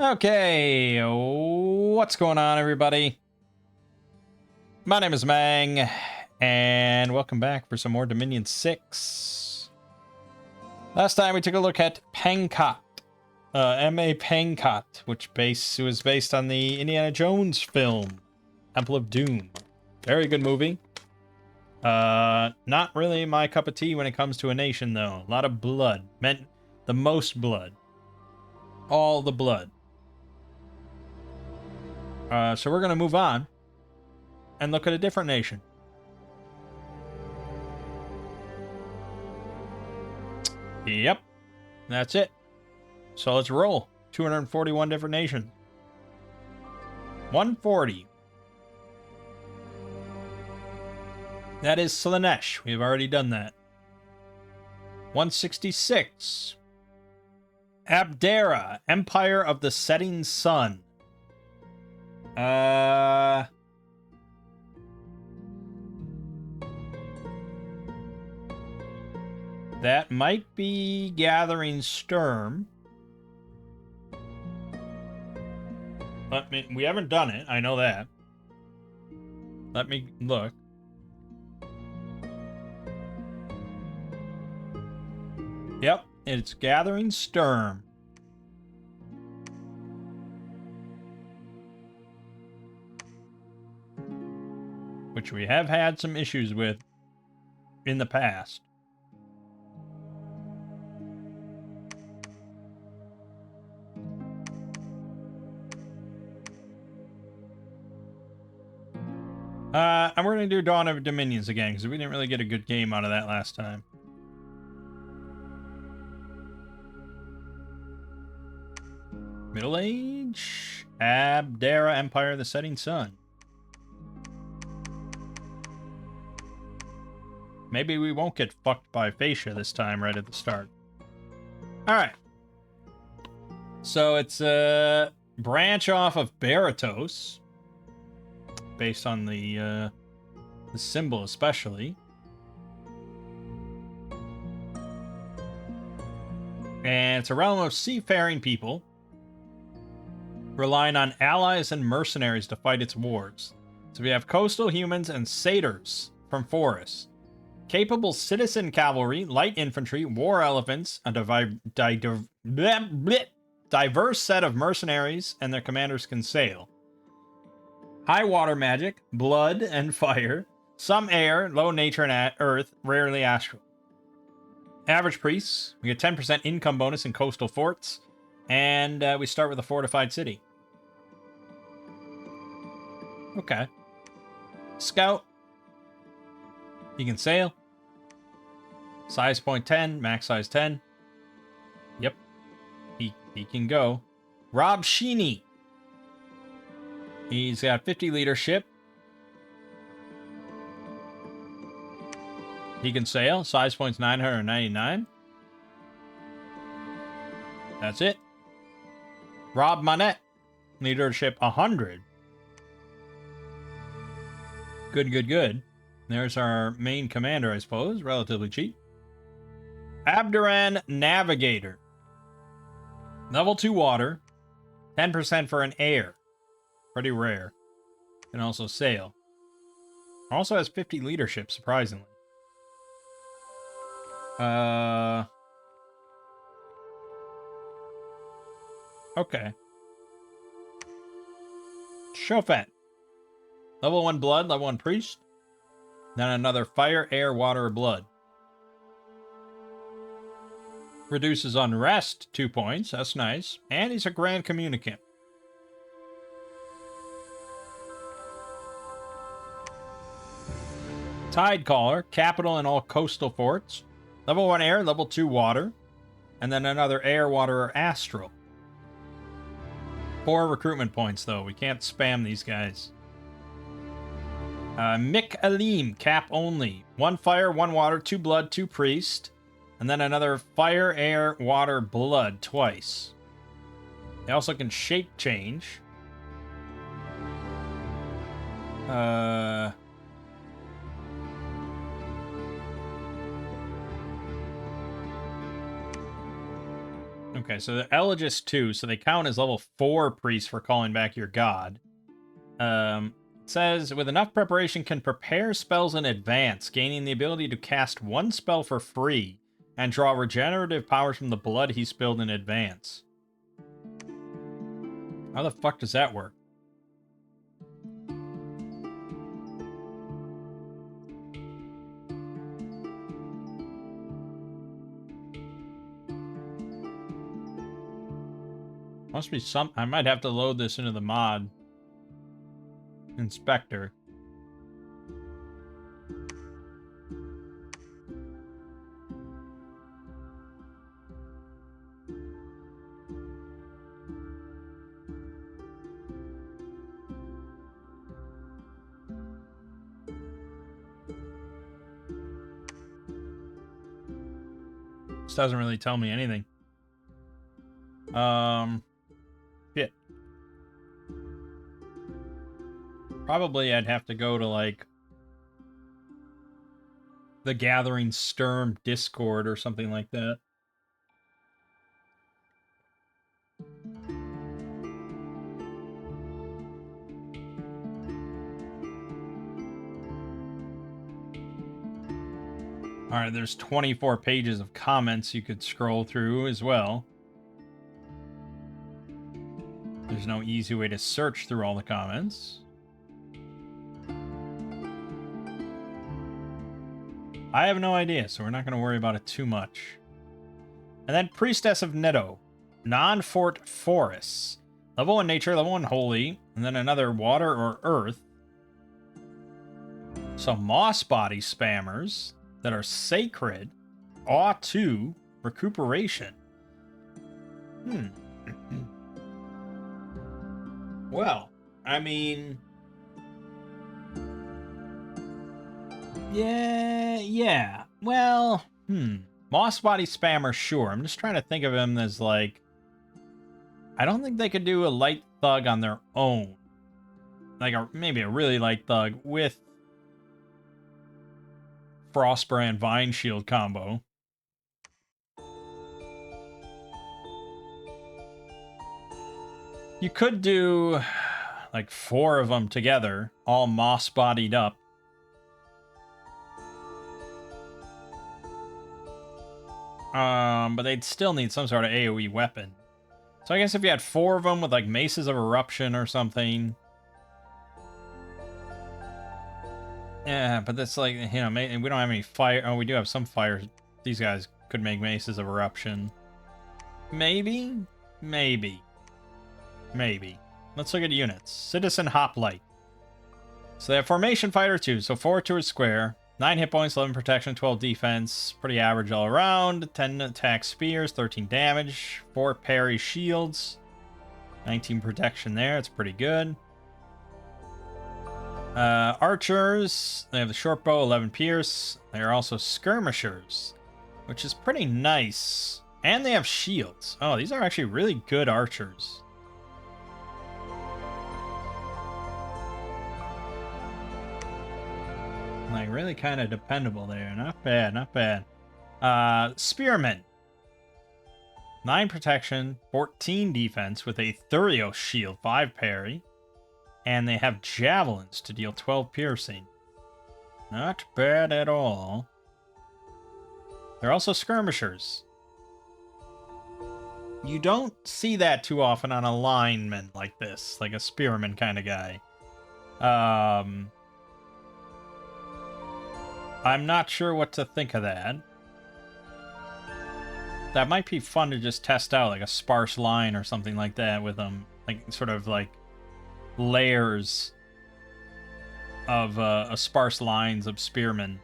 Okay, what's going on, everybody? My name is Mangg, and welcome back for some more Dominion 6. Last time we took a look at Pangkot, M.A. Pangkot, which was based on the Indiana Jones film, Temple of Doom. Very good movie. Not really my cup of tea when it comes to a nation, though. A lot of blood. Meant the most blood. All the blood. So we're going to move on and look at a different nation. Yep, that's it. So let's roll. 241 different nations. 140. That is Slanesh. We've already done that. 166. Abdera, Empire of the Setting Sun. That might be Gathering Sturm. We haven't done it, I know that. Let me look. Yep, it's Gathering Sturm. Which we have had some issues with in the past. And we're going to do Dawn of Dominions again, because we didn't really get a good game out of that last time. Middle Age. Abdera, Empire of the Setting Sun. Maybe we won't get fucked by Fascia this time right at the start. Alright. So it's a branch off of Baratos. Based on the symbol especially. And it's a realm of seafaring people, relying on allies and mercenaries to fight its wars. So we have coastal humans and satyrs from forests. Capable citizen cavalry, light infantry, war elephants, a diverse set of mercenaries, and their commanders can sail. High water magic, blood and fire, some air, low nature and earth, rarely astral. Average priests, we get 10% income bonus in coastal forts, and we start with a fortified city. Okay. Scout. He can sail. Size point 10, max size 10. Yep. He can go. Rob Sheeny. He's got 50 leadership. He can sail. Size points 999. That's it. Rob Monette. Leadership 100. Good. There's our main commander, I suppose. Relatively cheap. Abderan Navigator. Level 2 water. 10% for an air. Pretty rare. Can also sail. Also has 50 leadership, surprisingly. Okay. Chauffet. Level 1 blood, level 1 priest. Then another fire, air, water, or blood. Reduces unrest, 2 points. That's nice. And he's a grand communicant. Tidecaller, capital in all coastal forts. Level 1 air, level 2 water. And then another air, water, or astral. 4 recruitment points, though. We can't spam these guys. Mick Alim, cap only. 1 fire, 1 water, 2 blood, 2 priest. And then another fire, air, water, blood twice. They also can shape change. Okay, so the Elegist 2, so they count as level 4 priests for calling back your god. It says, with enough preparation, can prepare spells in advance, gaining the ability to cast one spell for free, and draw regenerative powers from the blood he spilled in advance. How the fuck does that work? Must be some... I might have to load this into the mod inspector. This doesn't really tell me anything. Shit. Probably I'd have to go to, like, the Gathering Sturm Discord or something like that. Alright, there's 24 pages of comments you could scroll through as well. There's no easy way to search through all the comments. I have no idea, so we're not going to worry about it too much. And then Priestess of Netto. Non-fort forests. Level 1 nature, level 1 holy, and then another water or earth. So moss body spammers that are sacred. Awe 2, recuperation. Well, I mean... Yeah. Well, Moss body spammer, sure. I'm just trying to think of him as, like... I don't think they could do a light thug on their own. Like, maybe a really light thug with Frostbrand Vine Shield combo. You could do, like, 4 of them together, all moss-bodied up. But they'd still need some sort of AoE weapon. So I guess if you had 4 of them with, like, Maces of Eruption or something... Yeah, but that's like, you know, we don't have any fire... Oh, we do have some fire. These guys could make Maces of Eruption. Maybe? Maybe. Let's look at units. Citizen Hoplite. So they have Formation Fighter 2, so 4 to a square. 9 hit points, 11 protection, 12 defense. Pretty average all around. 10 attack spears, 13 damage. 4 parry shields. 19 protection there, it's pretty good. Archers, they have the short bow, 11 pierce. They are also skirmishers, which is pretty nice. And they have shields. Oh, these are actually really good archers. Like, really kind of dependable there. Not bad, not bad. Spearmen. 9 protection, 14 defense with a Thurios shield, 5 parry. And they have javelins to deal 12 piercing. Not bad at all. They're also skirmishers. You don't see that too often on a lineman like this, like a spearman kind of guy. I'm not sure what to think of that. That might be fun to just test out, like a sparse line or something like that with them. Like, sort of like layers of sparse lines of spearmen.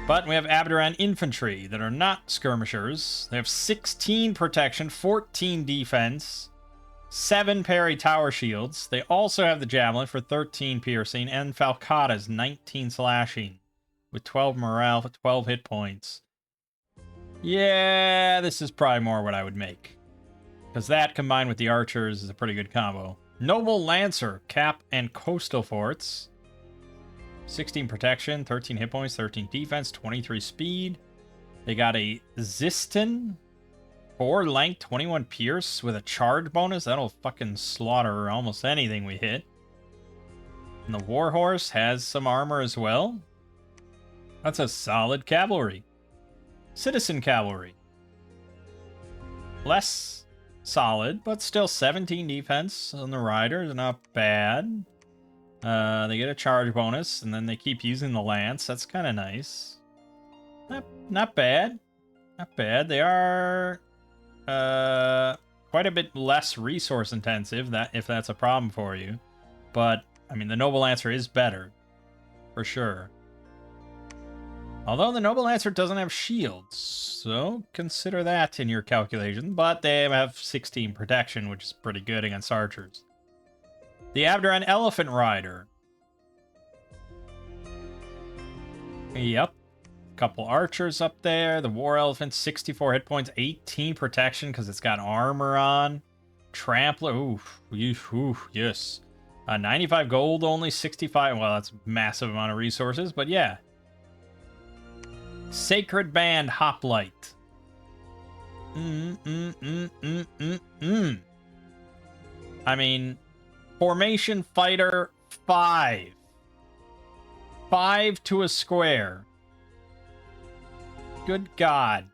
But we have Abdera infantry that are not skirmishers. They have 16 protection, 14 defense, 7 parry tower shields. They also have the javelin for 13 piercing and Falcata's 19 slashing with 12 morale for 12 hit points. Yeah, this is probably more what I would make. Because that combined with the archers is a pretty good combo. Noble Lancer, cap and coastal forts. 16 protection, 13 hit points, 13 defense, 23 speed. They got a Ziston. 4 length, 21 pierce with a charge bonus. That'll fucking slaughter almost anything we hit. And the Warhorse has some armor as well. That's a solid cavalry. Citizen cavalry. Less solid, but still 17 defense on the riders. Not bad. They get a charge bonus, and then they keep using the lance. That's kind of nice. Not bad. Not bad. They are quite a bit less resource intensive, if that's a problem for you. But, I mean, the Noble Lancer is better. For sure. Although the Noble Lancer doesn't have shields, so consider that in your calculation. But they have 16 protection, which is pretty good against archers. The Abdera Elephant Rider. Yep. Couple archers up there. The War Elephant, 64 hit points, 18 protection because it's got armor on. Trampler, oof, yes. 95 gold, only 65. Well, that's a massive amount of resources, but yeah. Sacred Band Hoplite. I mean, Formation Fighter 5. 5 to a square. Good God.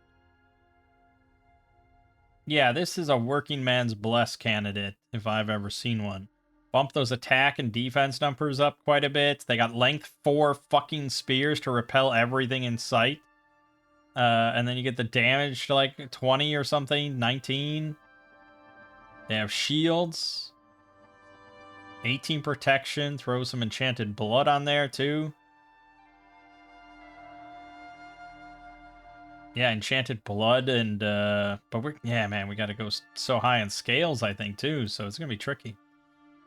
Yeah, this is a working man's bless candidate, if I've ever seen one. Bump those attack and defense numbers up quite a bit. They got length 4 fucking spears to repel everything in sight. And then you get the damage to like 20 or something, 19. They have shields. 18 protection, throw some enchanted blood on there too. Yeah, enchanted blood and but yeah, man, we got to go so high in scales I think too, so it's going to be tricky.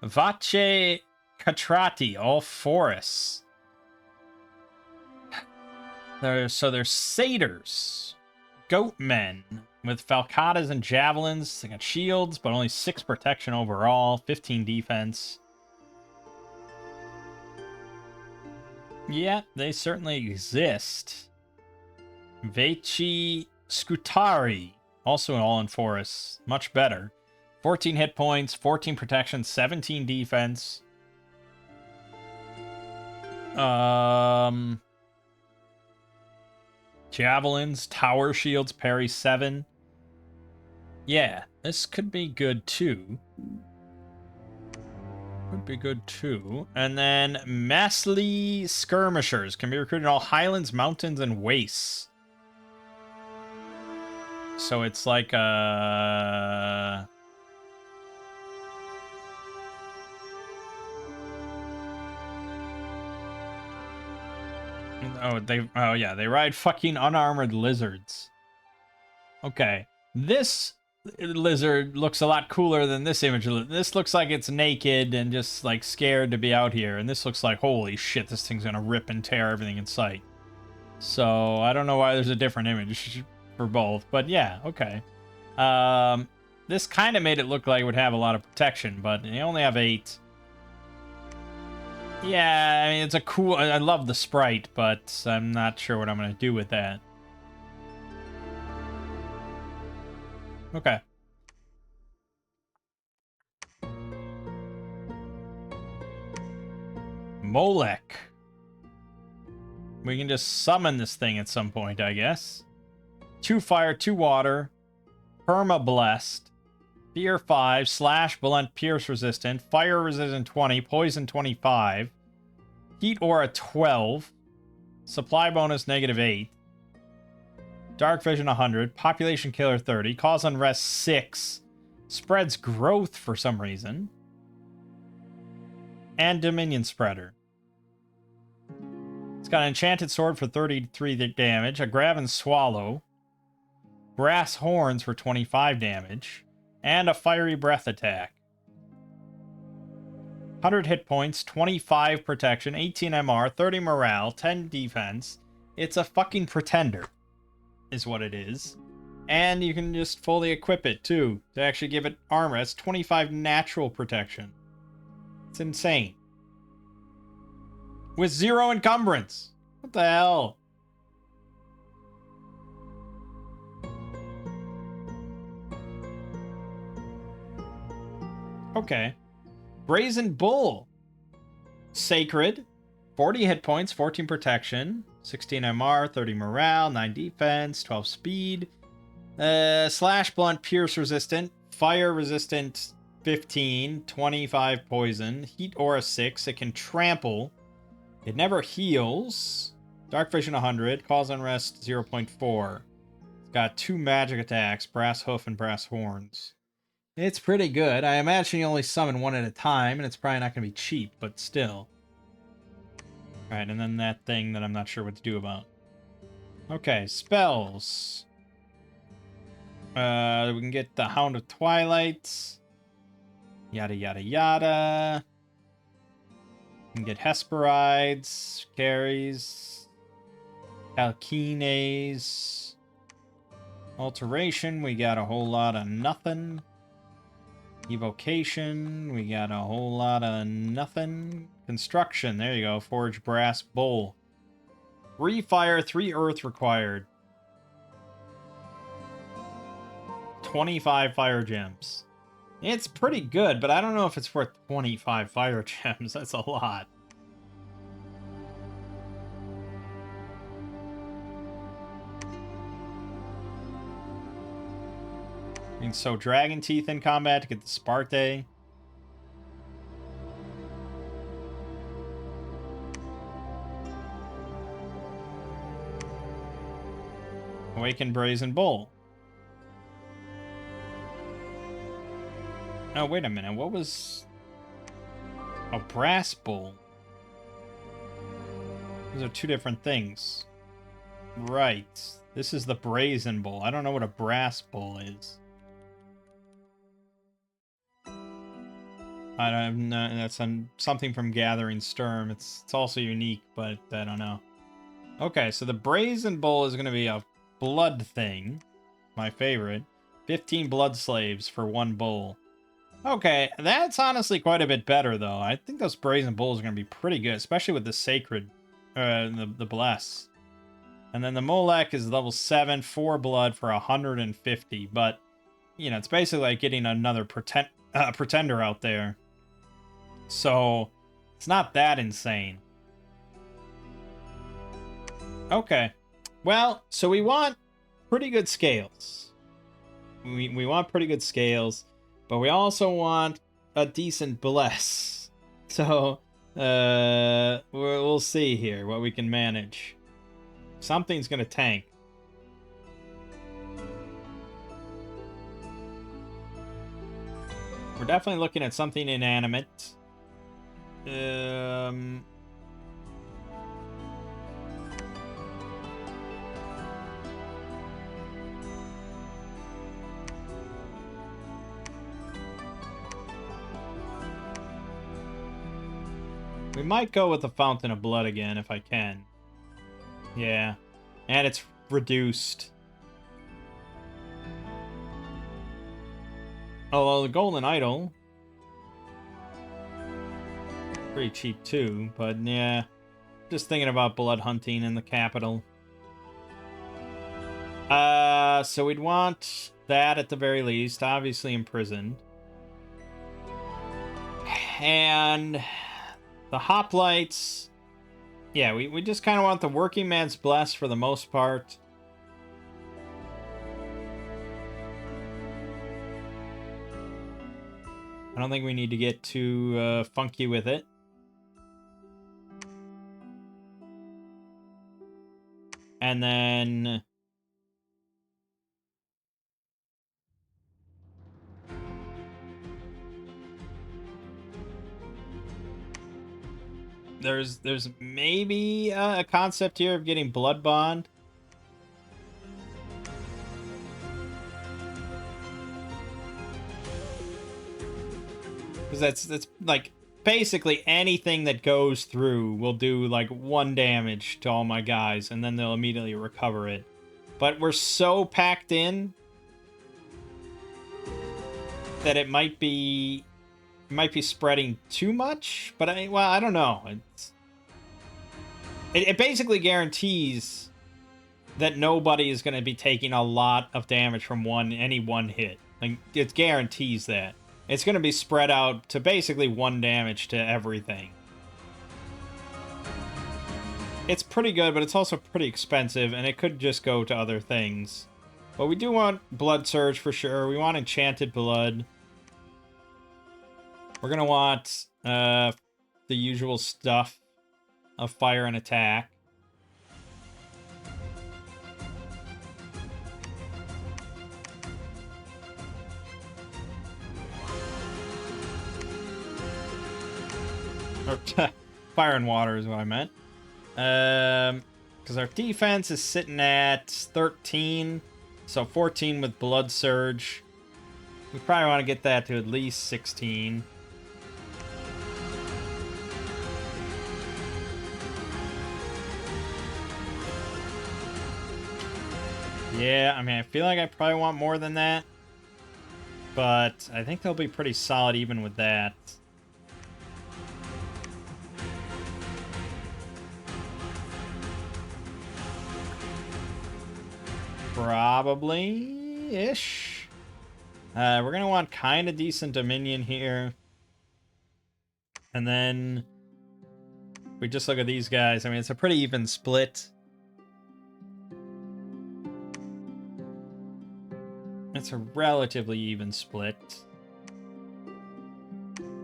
Vace Catrati, all forests. They're satyrs, goatmen with falcatas and javelins. They got shields, but only 6 protection overall, 15 defense. Yeah, they certainly exist. Veci Scutari, also an all-in forest, much better. 14 hit points, 14 protection, 17 defense. Javelins, tower shields, parry 7. Yeah, this could be good too. Could be good too. And then Massly Skirmishers can be recruited in all highlands, mountains, and wastes. So it's like a... Oh yeah, they ride fucking unarmored lizards. Okay. This lizard looks a lot cooler than this image. This looks like it's naked and just like scared to be out here. And this looks like, holy shit, this thing's gonna rip and tear everything in sight. So I don't know why there's a different image for both, but yeah, okay. This kind of made it look like it would have a lot of protection, but they only have 8. Yeah, I mean, it's a cool... I love the sprite, but I'm not sure what I'm going to do with that. Okay. Molech. We can just summon this thing at some point, I guess. 2 fire, 2 water. Perma blessed. Fear 5, slash, blunt, pierce resistant, fire resistant 20, poison 25, heat aura 12, supply bonus -8, dark vision 100, population killer 30, cause unrest 6, spreads growth for some reason, and dominion spreader. It's got an enchanted sword for 33 damage, a grab and swallow, brass horns for 25 damage, and a fiery breath attack. 100 hit points, 25 protection, 18 MR, 30 morale, 10 defense. It's a fucking pretender, is what it is. And you can just fully equip it, too, to actually give it armor. It's 25 natural protection. It's insane. With 0 encumbrance. What the hell? Okay. Brazen Bull. Sacred. 40 hit points, 14 protection, 16 MR, 30 morale, 9 defense, 12 speed. Slash blunt, pierce resistant, fire resistant 15, 25 poison, heat aura 6. It can trample. It never heals. Dark vision 100, cause unrest 0.4. It's got 2 magic attacks, brass hoof and brass horns. It's pretty good. I imagine you only summon one at a time, and it's probably not going to be cheap, but still. Alright, and then that thing that I'm not sure what to do about. Okay, spells. We can get the Hound of Twilight. Yada, yada, yada. We can get Hesperides, Carries, Alkines. Alteration, we got a whole lot of nothing. Evocation, we got a whole lot of nothing. Construction, there you go. Forge Brass Bowl. 3 fire, 3 earth required. 25 fire gems. It's pretty good, but I don't know if it's worth 25 fire gems. That's a lot. You can sow Dragon Teeth in combat to get the Sparte. Awaken Brazen Bull. Oh, wait a minute. What was... a Brass Bull? Those are 2 different things. Right. This is the Brazen Bull. I don't know what a Brass Bull is. I don't know. That's something from Gathering Sturm. It's also unique, but I don't know. Okay, so the Brazen Bull is going to be a blood thing. My favorite. 15 blood slaves for 1 bull. Okay, that's honestly quite a bit better, though. I think those Brazen Bulls are going to be pretty good, especially with the Sacred, the Bless. And then the Molech is level 7, 4 blood for 150, but, you know, it's basically like getting another Pretender out there. So, it's not that insane. Okay. Well, so we want pretty good scales. We want pretty good scales, but we also want a decent bless. So, we'll see here what we can manage. Something's gonna tank. We're definitely looking at something inanimate. We might go with the Fountain of Blood again if I can. Yeah. And it's reduced. Although the Golden Idol... pretty cheap too, but yeah. Just thinking about blood hunting in the capital. So we'd want that at the very least. Obviously imprisoned. And... the hoplites... yeah, we just kind of want the working man's bless for the most part. I don't think we need to get too funky with it. And then... there's maybe a concept here of getting Blood Bond. Because that's like basically anything that goes through will do like 1 damage to all my guys, and then they'll immediately recover it. But we're so packed in that it might be spreading too much. But I don't know. It basically guarantees that nobody is going to be taking a lot of damage from any one hit. Like, it guarantees that. It's going to be spread out to basically 1 damage to everything. It's pretty good, but it's also pretty expensive, and it could just go to other things. But we do want Blood Surge for sure. We want Enchanted Blood. We're going to want the usual stuff of Fire and Attack. Or, Fire and Water is what I meant. Because our defense is sitting at 13, so 14 with Blood Surge. We probably want to get that to at least 16. Yeah, I mean, I feel like I probably want more than that. But I think they'll be pretty solid even with that. Probably-ish. We're going to want kind of decent Dominion here. And then we just look at these guys. I mean, it's a pretty even split. It's a relatively even split.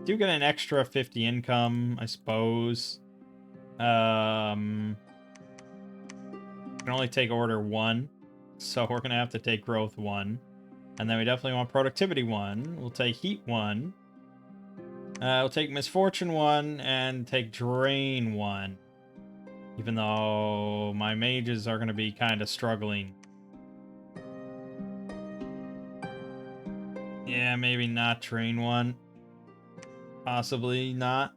Do get an extra 50 income, I suppose. Can only take order 1. So we're going to have to take growth 1. And then we definitely want productivity 1. We'll take heat 1. We'll take misfortune 1 and take drain 1. Even though my mages are going to be kind of struggling. Yeah, maybe not drain 1. Possibly not.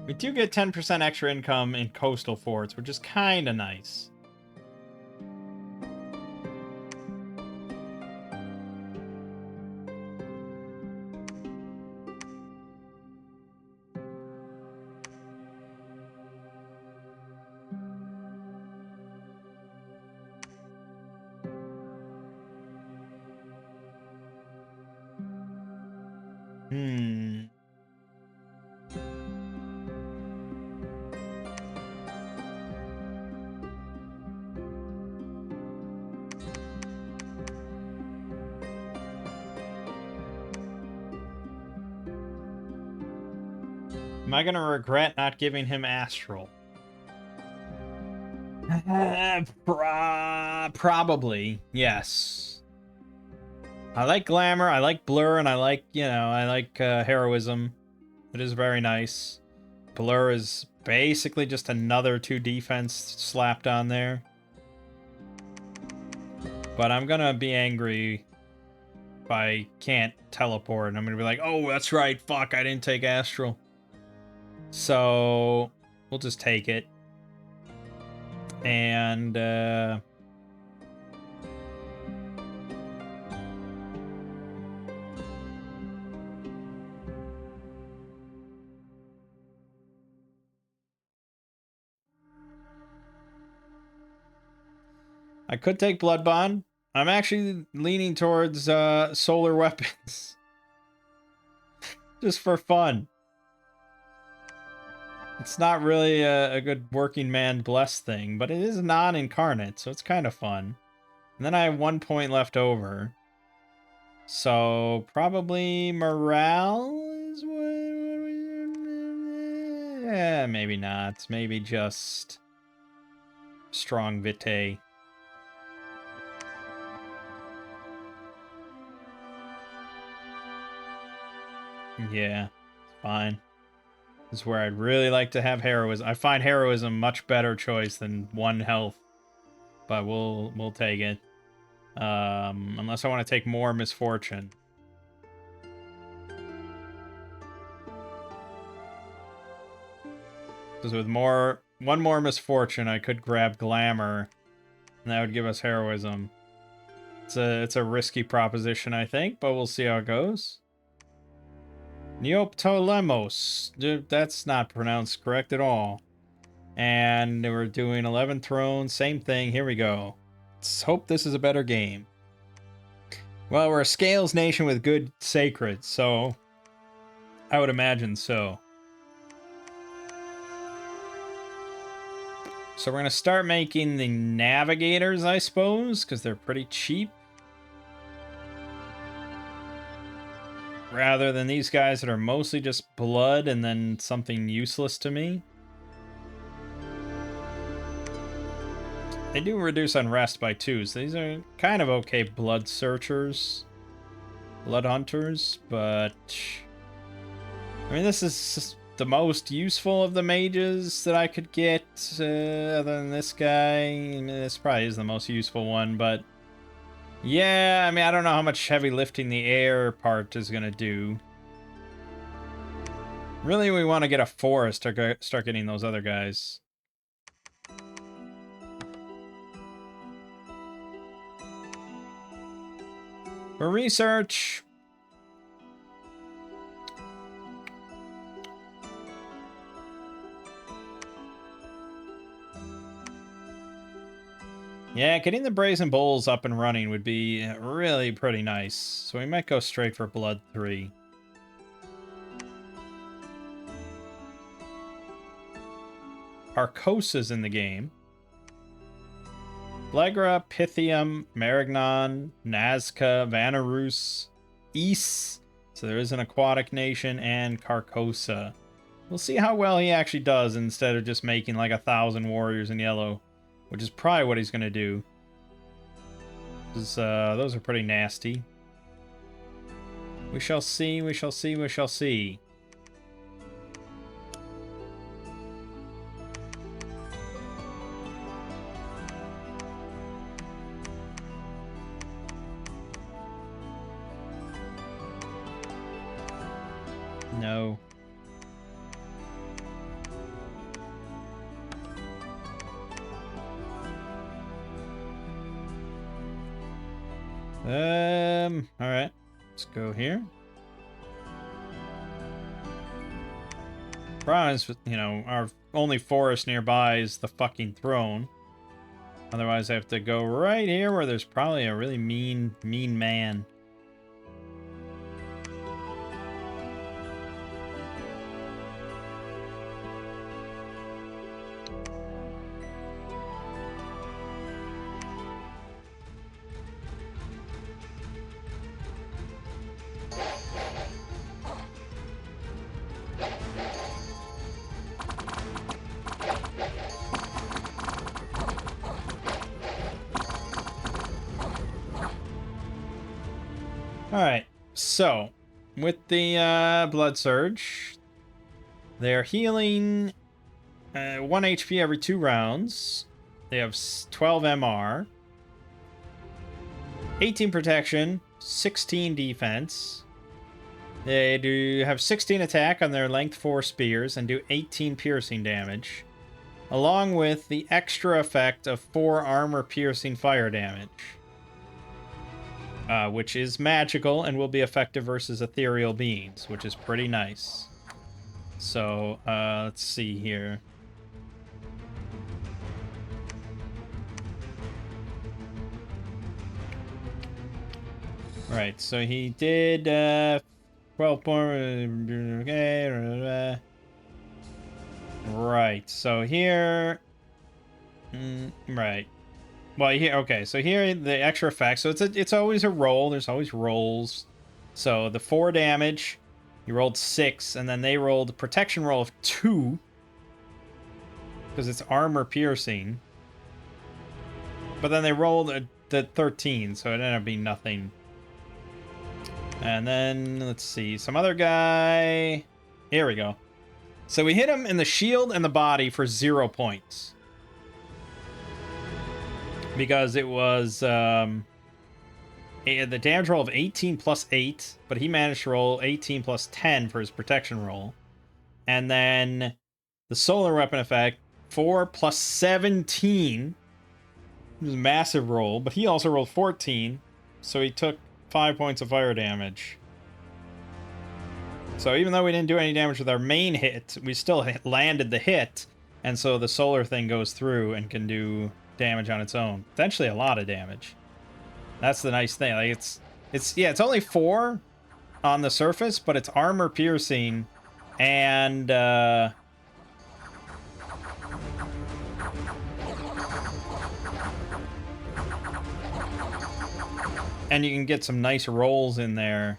We do get 10% extra income in coastal forts, which is kind of nice. Am I going to regret not giving him Astral? Probably, yes. I like Glamour, I like Blur, and I like, I like Heroism. It is very nice. Blur is basically just another 2 defense slapped on there. But I'm going to be angry if I can't teleport. I'm going to be like, oh, that's right, fuck, I didn't take Astral. So, we'll just take it. And, I could take Blood Bond. I'm actually leaning towards solar weapons. Just for fun. It's not really a good working man blessed thing, but it is non-incarnate, so it's kind of fun. And then I have 1 point left over. So probably morale is what... Yeah, maybe not. Maybe just strong vitae. Yeah, it's fine. This is where I'd really like to have Heroism. I find Heroism much better choice than 1 health. But we'll take it. Unless I want to take more Misfortune. Because with 1 more Misfortune, I could grab Glamour. And that would give us Heroism. It's a risky proposition, I think, but we'll see how it goes. Neoptolemos. That's not pronounced correct at all. And we're doing 11 thrones. Same thing. Here we go. Let's hope this is a better game. Well, we're a scales nation with good sacred, so I would imagine so. So we're going to start making the navigators, I suppose, because they're pretty cheap. Rather than these guys that are mostly just blood and then something useless to me. They do reduce unrest by 2, so these are kind of okay blood searchers. Blood hunters, but... I mean, this is the most useful of the mages that I could get, other than this guy. I mean, this probably is the most useful one, but yeah, I mean, I don't know how much heavy lifting the air part is going to do. Really, we want to get a forest to start getting those other guys. For research... yeah, getting the Brazen Bowls up and running would be really pretty nice. So we might go straight for Blood 3. Arcosa's in the game. Blegra, Pythium, Marignon, Nazca, Vanarus, Ys. So there is an aquatic nation, and Carcosa. We'll see how well he actually does instead of just making like 1,000 warriors in yellow. Which is probably what he's going to do. Those are pretty nasty. We shall see, we shall see, we shall see. No. Alright. Let's go here. Problem is, you know, our only forest nearby is the fucking throne. Otherwise, I have to go right here where there's probably a really mean man. Alright, so, with the Blood Surge, they're healing 1 HP every 2 rounds. They have 12 MR, 18 protection, 16 defense. They do have 16 attack on their length 4 spears and do 18 piercing damage, along with the extra effect of 4 armor piercing fire damage. Which is magical and will be effective versus ethereal beings, which is pretty nice. So, let's see here. Right, so he did 12 points. Okay. Right, so here. Right. Well, here, okay, so here the extra effects. So it's always a roll. There's always rolls. So the 4 damage, you rolled 6, and then they rolled a protection roll of 2 because it's armor piercing. But then they rolled the 13, so it ended up being nothing. And then let's see, some other guy. Here we go. So we hit him in the shield and the body for 0 points. Because it was the damage roll of 18 plus 8, but he managed to roll 18 plus 10 for his protection roll. And then the solar weapon effect, 4 plus 17. It was a massive roll, but he also rolled 14, so he took 5 points of fire damage. So even though we didn't do any damage with our main hit, we still landed the hit, and so the solar thing goes through and can do damage on its own. Potentially a lot of damage. That's the nice thing. Like, It's only 4 on the surface, but it's armor piercing, and you can get some nice rolls in there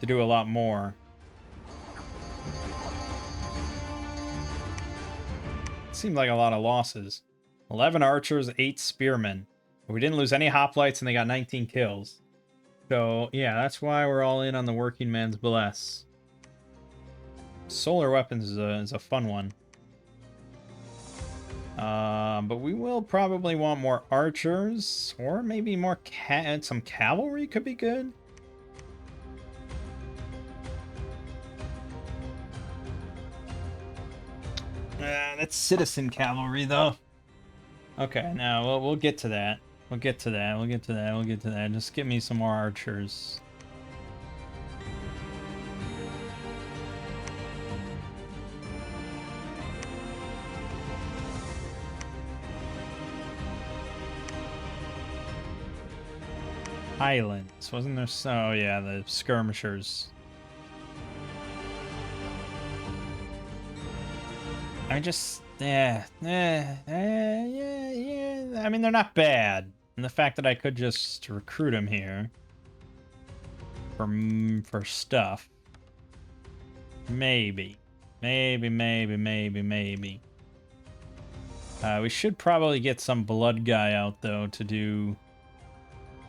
to do a lot more. Seemed like a lot of losses. 11 archers, 8 spearmen. But we didn't lose any hoplites, and they got 19 kills. So, yeah, that's why we're all in on the working man's bless. Solar weapons is a fun one. But we will probably want more archers, or maybe more some cavalry could be good. That's citizen cavalry, though. Okay, now we'll get to that. We'll get to that. We'll get to that. We'll get to that. Just give me some more archers. Islands, wasn't there? Oh yeah, the skirmishers. I just, yeah. I mean, they're not bad, and the fact that I could just recruit them here for stuff, maybe. We should probably get some blood guy out though to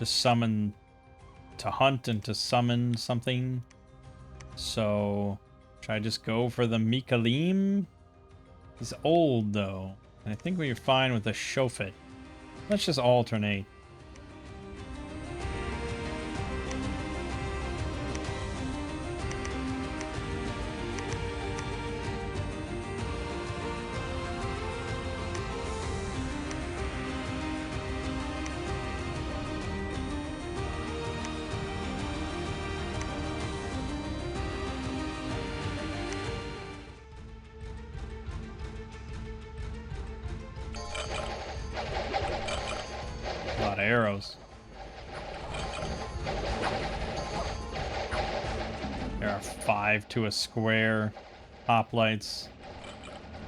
summon, to hunt and to summon something. So, should I just go for the Mikalim? He's old, though. And I think we're fine with the Shofet. Let's just alternate. A lot of arrows. There are 5 to a square. Hoplites.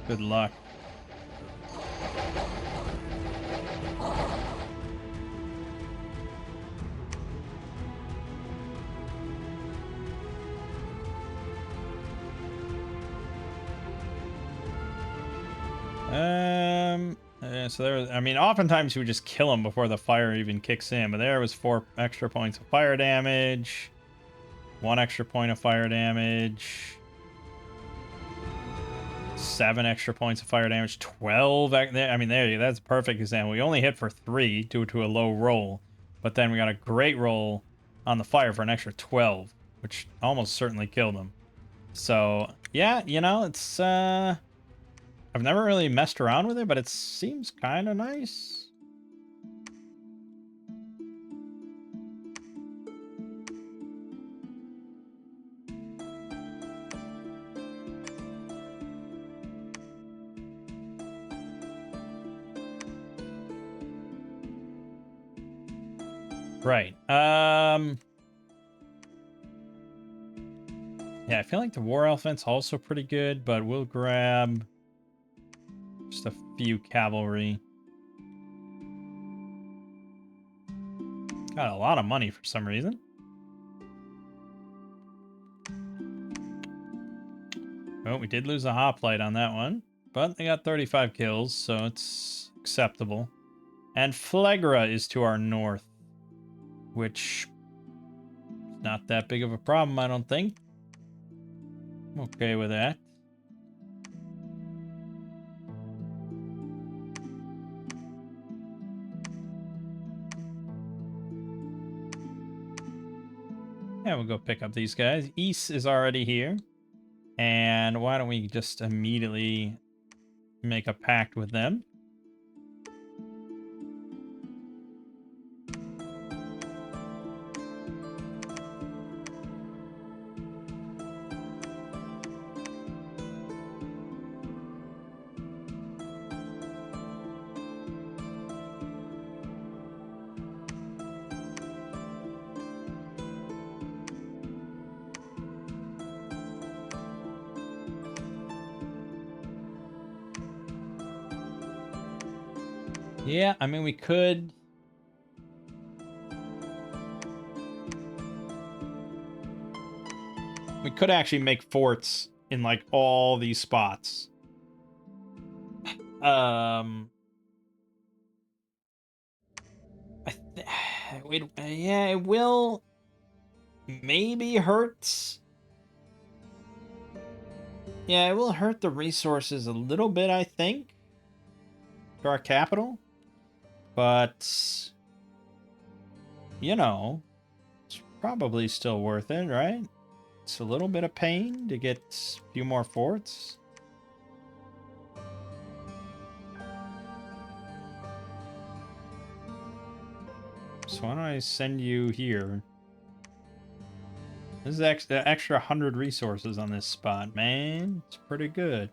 Good luck. So there, I mean, oftentimes you would just kill them before the fire even kicks in, but there was 4 extra points of fire damage, 1 extra point of fire damage, 7 extra points of fire damage, 12. I mean, that's a perfect example. We only hit for 3 due to a low roll, but then we got a great roll on the fire for an extra 12, which almost certainly killed him. So yeah, you know, it's I've never really messed around with it, but it seems kind of nice. Right. Yeah, I feel like the War Elephant's also pretty good, but we'll grab just a few cavalry. Got a lot of money for some reason. Oh, we did lose a hoplite on that one, but they got 35 kills, so it's acceptable. And Phlegra is to our north, which is not that big of a problem, I don't think. I'm okay with that. Yeah, we'll go pick up these guys. East is already here. And why don't we just immediately make a pact with them? Yeah, I mean, we could... We could actually make forts in, like, all these spots. Yeah, it will maybe hurt. Yeah, it will hurt the resources a little bit, I think, to our capital. But, you know, it's probably still worth it, right? It's a little bit of pain to get a few more forts. So why don't I send you here? This is extra 100 resources on this spot, man. It's pretty good.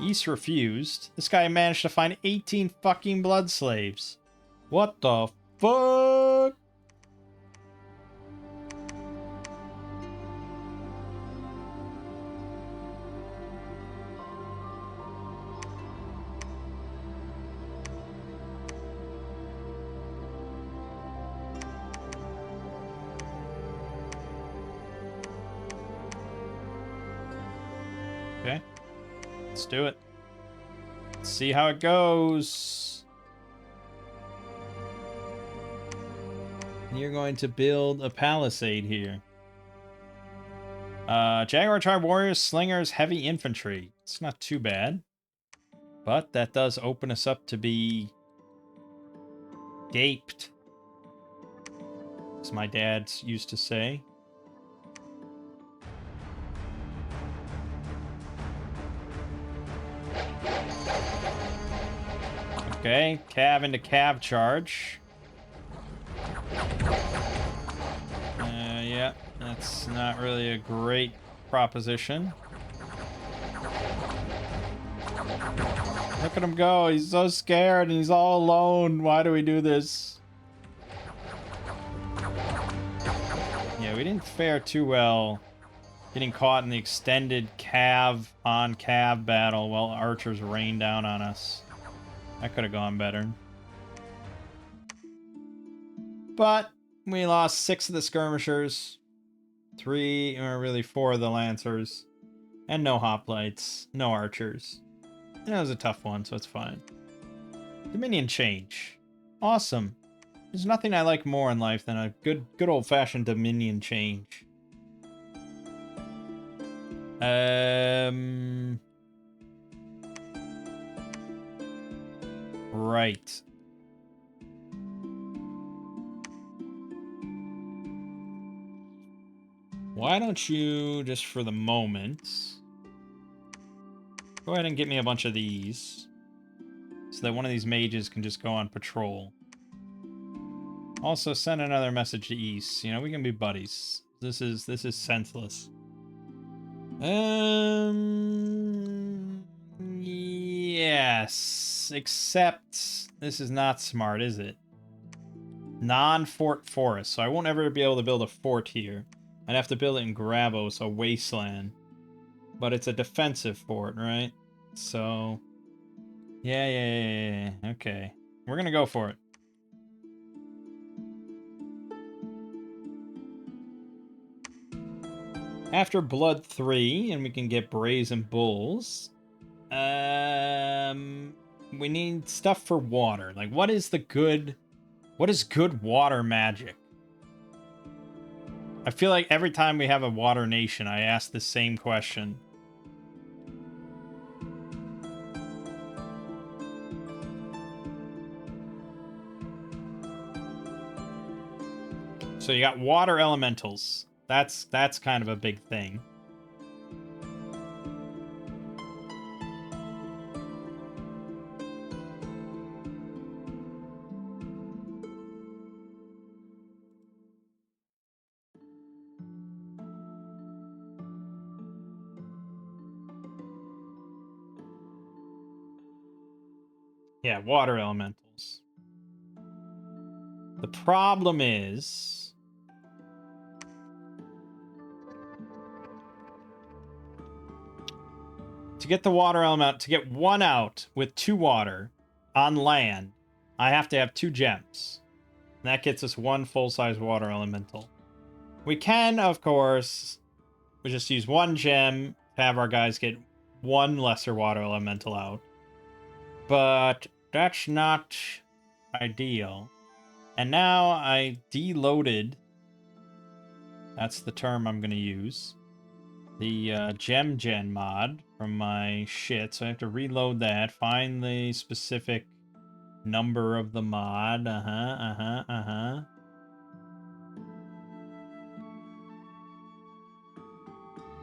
East refused. This guy managed to find 18 fucking blood slaves. What the fuck? Okay. Let's do it. Let's see how it goes. You're going to build a palisade here. Jaguar Tribe Warriors, Slingers, Heavy Infantry. It's not too bad. But that does open us up to be gaped, as my dad used to say. Okay, cav into cav charge. Yeah, that's not really a great proposition. Look at him go. He's so scared and he's all alone. Why do we do this? Yeah, we didn't fare too well getting caught in the extended cav on cav battle while archers rained down on us. That could have gone better. But we lost 6 of the skirmishers, 3, or really 4 of the lancers, and no hoplites, no archers. And it was a tough one, so it's fine. Dominion change. Awesome. There's nothing I like more in life than a good old-fashioned Dominion change. Right. Why don't you, just for the moment, go ahead and get me a bunch of these, so that one of these mages can just go on patrol. Also, send another message to East. You know, we can be buddies. This is senseless. Yes. Except this is not smart, is it? Non-fort forest. So I won't ever be able to build a fort here. I'd have to build it in Gravos, a wasteland. But it's a defensive fort, right? So... Yeah. Okay. We're gonna go for it. After Blood 3, and we can get Brazen Bulls, we need stuff for water. Like, what is good water magic? I feel like every time we have a water nation, I ask the same question. So you got water elementals. That's kind of a big thing. Yeah, water elementals. The problem is... to get the water element, to get one out with 2 water on land, I have to have 2 gems. And that gets us 1 full-size water elemental. We can, of course, we just use 1 gem, have our guys get 1 lesser water elemental out. But that's not ideal. And now I deloaded, that's the term I'm going to use, the gem gen mod from my shit. So I have to reload that, find the specific number of the mod.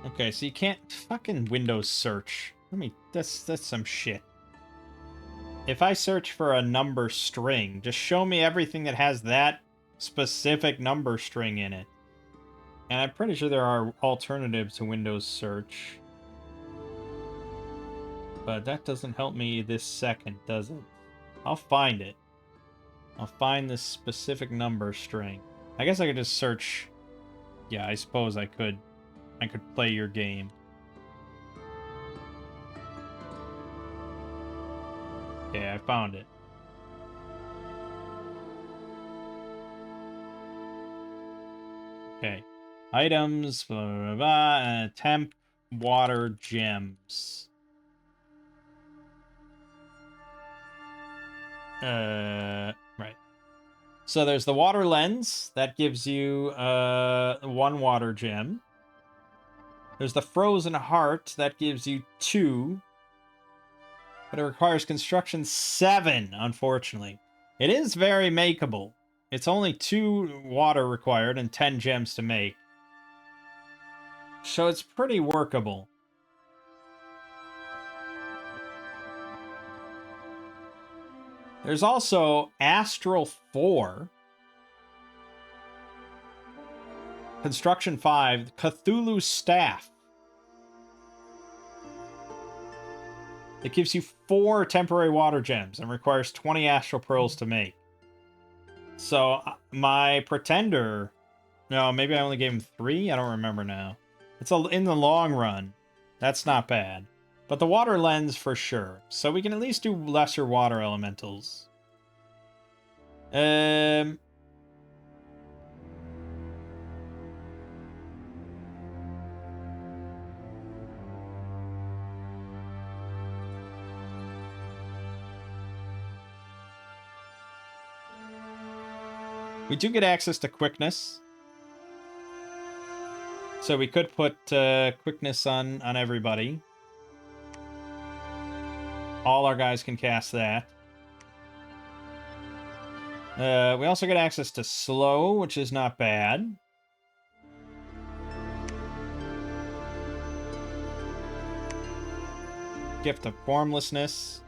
Okay, so you can't fucking Windows search. That's some shit. If I search for a number string, just show me everything that has that specific number string in it. And I'm pretty sure there are alternatives to Windows search. But that doesn't help me this second, does it? I'll find it. I'll find this specific number string. I guess I could just search. Yeah, I suppose I could. I could play your game. Okay, I found it. Okay. Items, blah, blah, blah, temp, water, gems. Right. So there's the water lens. That gives you 1 water gem. There's the frozen heart. That gives you 2. But it requires construction 7, unfortunately. It is very makeable. It's only 2 water required and 10 gems to make. So it's pretty workable. There's also Astral 4. Construction 5. Cthulhu Staff. It gives you 4 temporary water gems and requires 20 astral pearls to make. So my pretender... No, maybe I only gave him 3? I don't remember now. It's in the long run. That's not bad. But the water lens for sure. So we can at least do lesser water elementals. We do get access to quickness. So we could put quickness on everybody. All our guys can cast that. We also get access to slow, which is not bad. Gift of formlessness.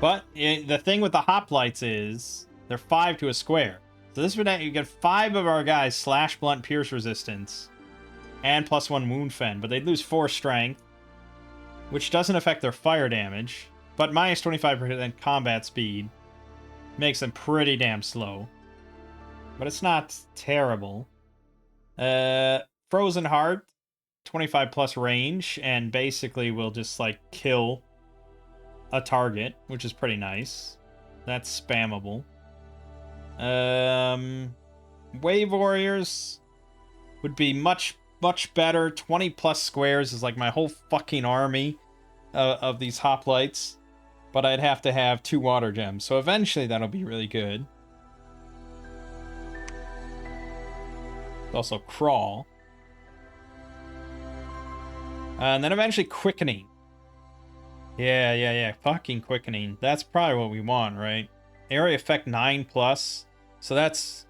But the thing with the hoplites is they're 5 to a square. So this would you get 5 of our guys slash blunt pierce resistance and +1 wound fend, but they'd lose 4 strength, which doesn't affect their fire damage, but minus 25% combat speed makes them pretty damn slow. But it's not terrible. Frozen Heart, 25 plus range, and basically will just like kill a target, which is pretty nice. That's spammable. Wave Warriors would be much better. 20 plus squares is like my whole fucking army of these hoplites. But I'd have to have 2 water gems. So eventually that'll be really good. Also Crawl. And then eventually Quickening. Yeah. Fucking Quickening. That's probably what we want, right? Area effect 9+. So that's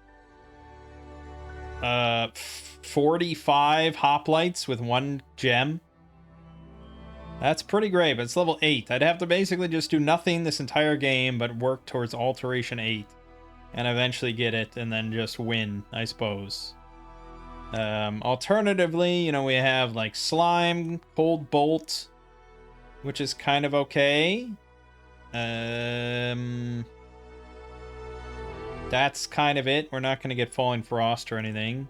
45 hoplites with 1 gem. That's pretty great, but it's level 8. I'd have to basically just do nothing this entire game, but work towards Alteration 8. And eventually get it, and then just win, I suppose. Alternatively, you know, we have, like, Slime, Cold Bolt, which is kind of okay. That's kind of it. We're not going to get Falling Frost or anything.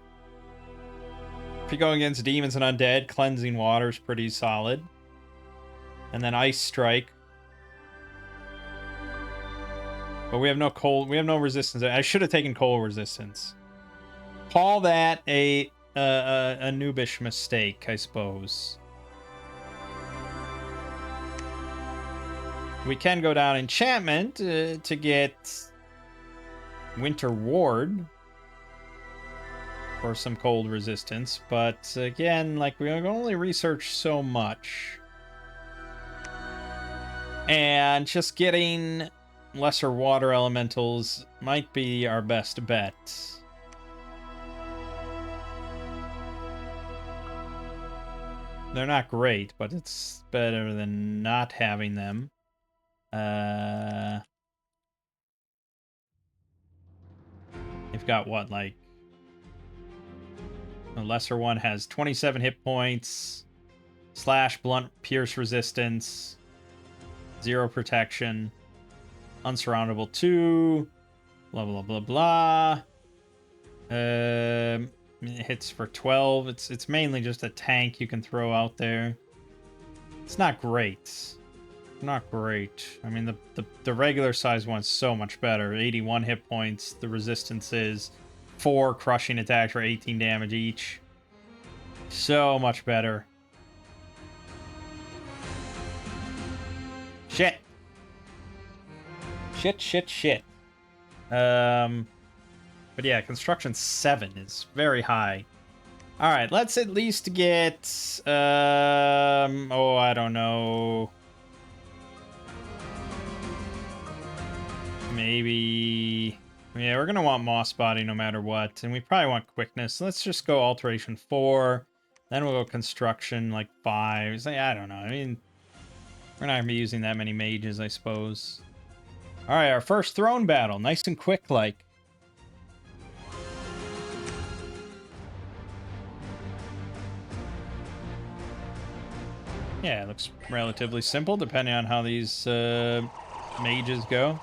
If you go against demons and undead, Cleansing Water is pretty solid. And then Ice Strike. But we have no cold. We have no resistance. I should have taken cold resistance. Call that a noobish mistake, I suppose. We can go down enchantment to get Winter Ward for some cold resistance, but again, like, we can only research so much. And just getting lesser water elementals might be our best bet. They're not great, but it's better than not having them. You've got what, like, the lesser one has 27 hit points, slash, blunt, pierce resistance, 0 protection, unsurroundable 2, blah blah blah blah. It hits for 12. It's mainly just a tank you can throw out there. It's not great. Not great. I mean, the regular size one's so much better. 81 hit points. The resistance is 4 crushing attacks for 18 damage each. So much better. Shit. Shit. But yeah, construction 7 is very high. All right, let's at least get oh, I don't know. Maybe, yeah, we're gonna want Moss Body no matter what, and we probably want quickness. So let's just go alteration 4, then we'll go construction like 5. So, I don't know. I mean, we're not gonna be using that many mages, I suppose. All right, our first throne battle, nice and quick, like. Yeah, it looks relatively simple, depending on how these mages go.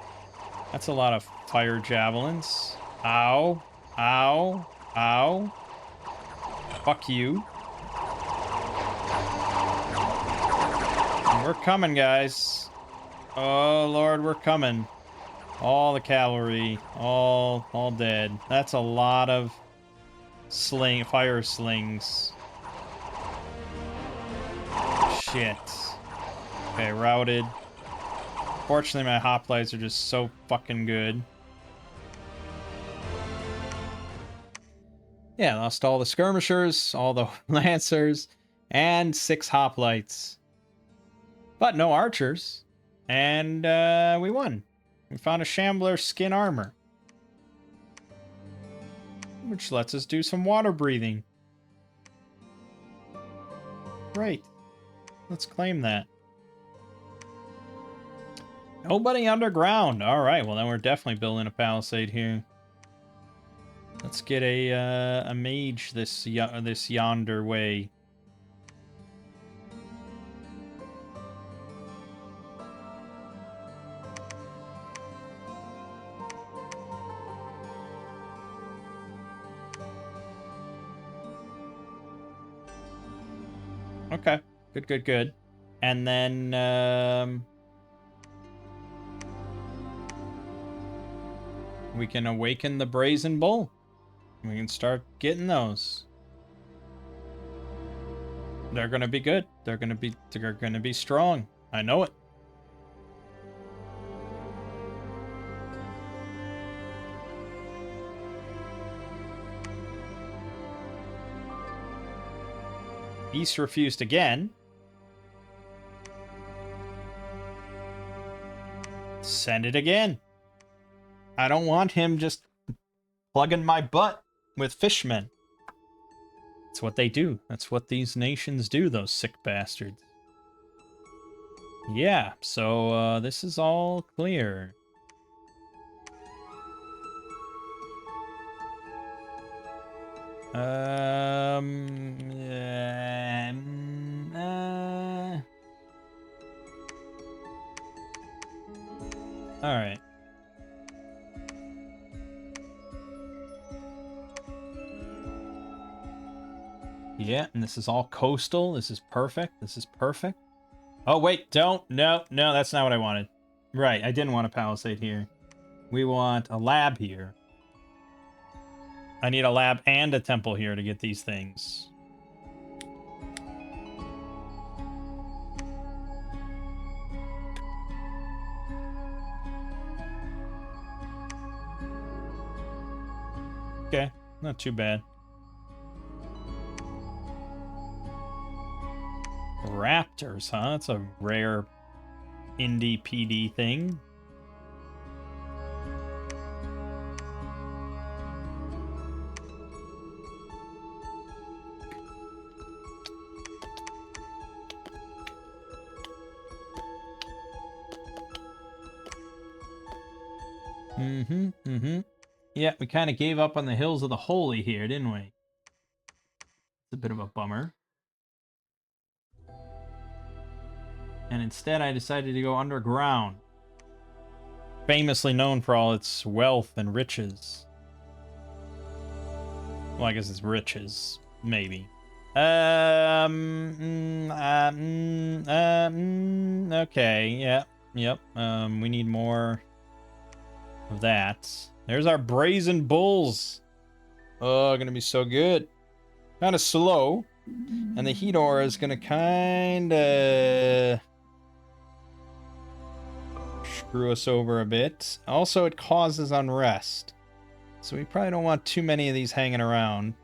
That's a lot of fire javelins. Ow. Ow. Ow. Fuck you. And we're coming, guys. Oh, Lord, we're coming. All the cavalry. All dead. That's a lot of fire slings. Shit. Okay, routed. Fortunately, my hoplites are just so fucking good. Yeah, lost all the skirmishers, all the lancers, and 6 hoplites. But no archers. And we won. We found a shambler skin armor, which lets us do some water breathing. Great. Let's claim that. Nobody underground. All right, well then we're definitely building a palisade here. Let's get a mage this yonder way. Okay, good. And then we can awaken the brazen bull. We can start getting those. They're gonna be good. They're gonna be strong. I know it. Beast refused again. Send it again. I don't want him just plugging my butt with fishmen. That's what they do. That's what these nations do, those sick bastards. Yeah, so this is all clear. All right. Yeah, and this is all coastal. This is perfect. This is perfect. Oh, wait, don't. No, no, that's not what I wanted. Right, I didn't want a palisade here. We want a lab here. I need a lab and a temple here to get these things. Okay, not too bad. Raptors, huh? That's a rare indie PD thing. Yeah, we kind of gave up on the Hills of the Holy here, didn't we? It's a bit of a bummer. And instead I decided to go underground. Famously known for all its wealth and riches. Well, I guess it's riches, maybe. Okay, yep. We need more of that. There's our brazen bulls. Oh, gonna be so good. Kind of slow, and the heat aura is gonna kind of screw us over a bit. Also, it causes unrest, so we probably don't want too many of these hanging around.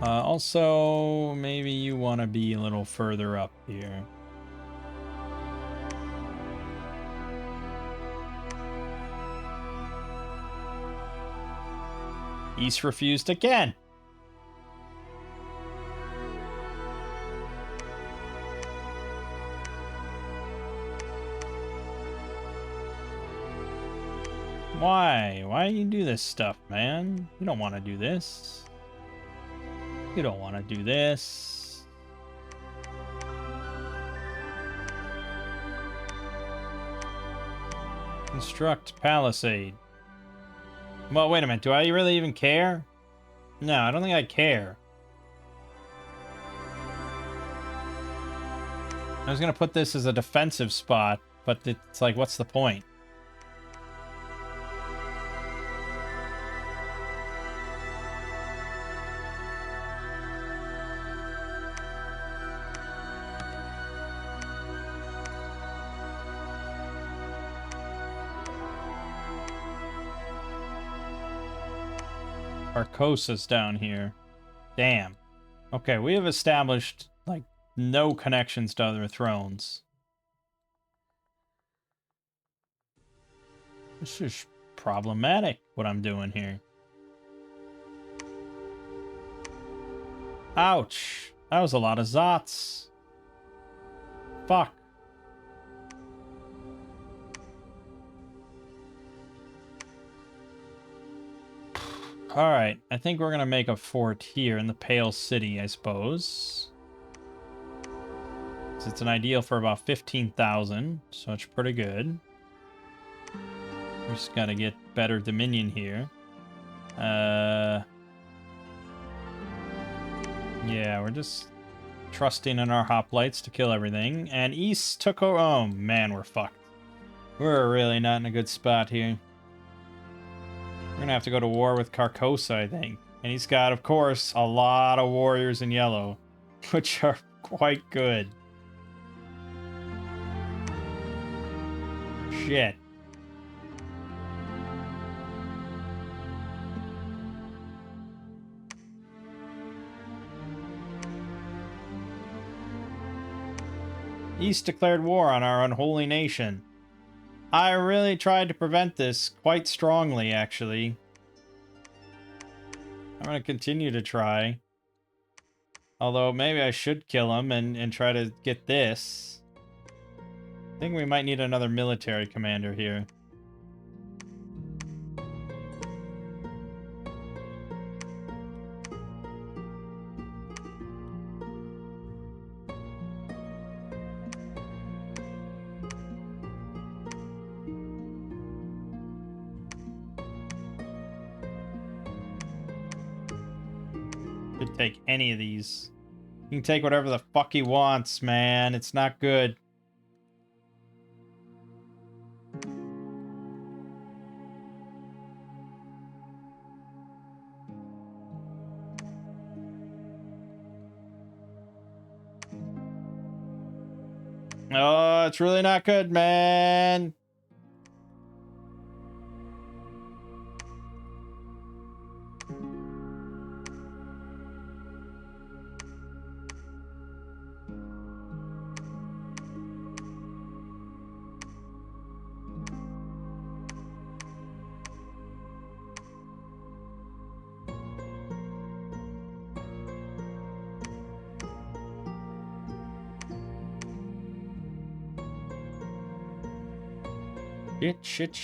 Also, maybe you want to be a little further up here. East refused again. Why? Why do you do this stuff, man? You don't want to do this. You don't want to do this. Construct palisade. Well, wait a minute. Do I really even care? No, I don't think I care. I was going to put this as a defensive spot, but it's like, what's the point? Arcosa's down here. Damn. Okay, we have established, like, no connections to other thrones. This is problematic, what I'm doing here. Ouch. That was a lot of Zots. Fuck. Alright, I think we're gonna make a fort here in the Pale City, I suppose. So it's an ideal for about 15,000, so it's pretty good. We just gotta get better Dominion here. Yeah, we're just trusting in our hoplites to kill everything. And East took over. Oh man, we're fucked. We're really not in a good spot here. We're gonna have to go to war with Carcosa, I think. And he's got, of course, a lot of warriors in yellow, which are quite good. Shit. East declared war on our unholy nation. I really tried to prevent this quite strongly, actually. I'm going to continue to try. Although, maybe I should kill him and try to get this. I think we might need another military commander here. Could take any of these. He can take whatever the fuck he wants, man. It's not good. Oh, it's really not good, man. Shit.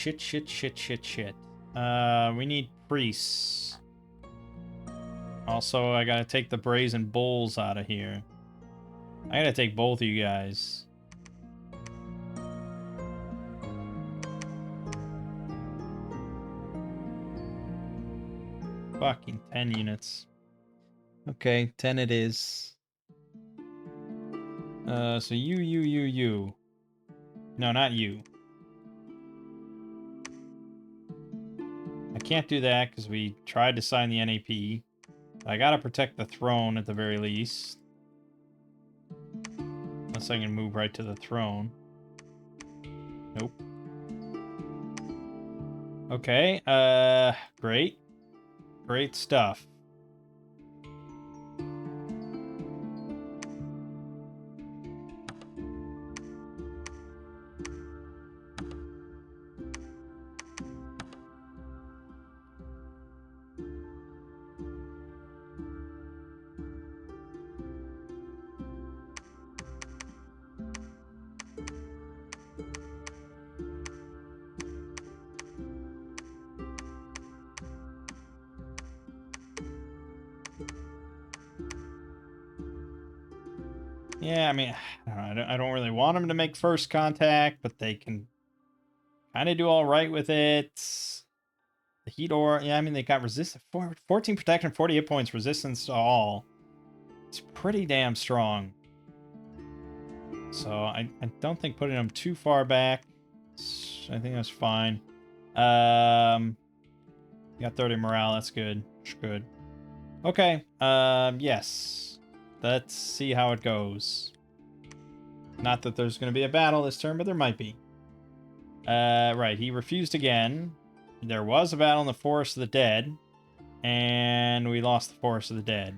We need priests. Also, I gotta take the brazen bulls out of here. I gotta take both of you guys. Fucking 10 units. Okay, 10 it is. So you. No, not you. I can't do that because we tried to sign the NAP. I gotta protect the throne at the very least. Unless I can move right to the throne. Nope. Okay, great. Great stuff. Yeah, I mean, I don't really want them to make first contact, but they can kind of do all right with it. The heat aura, yeah, I mean, they got resistance, 14 protection, 40 hit points, resistance to all. It's pretty damn strong. So I don't think putting them too far back, I think that's fine. Got 30 morale, that's good. Good. Okay, yes. Let's see how it goes. Not that there's going to be a battle this turn, but there might be. Right, he refused again. There was a battle in the Forest of the Dead, and we lost the Forest of the Dead.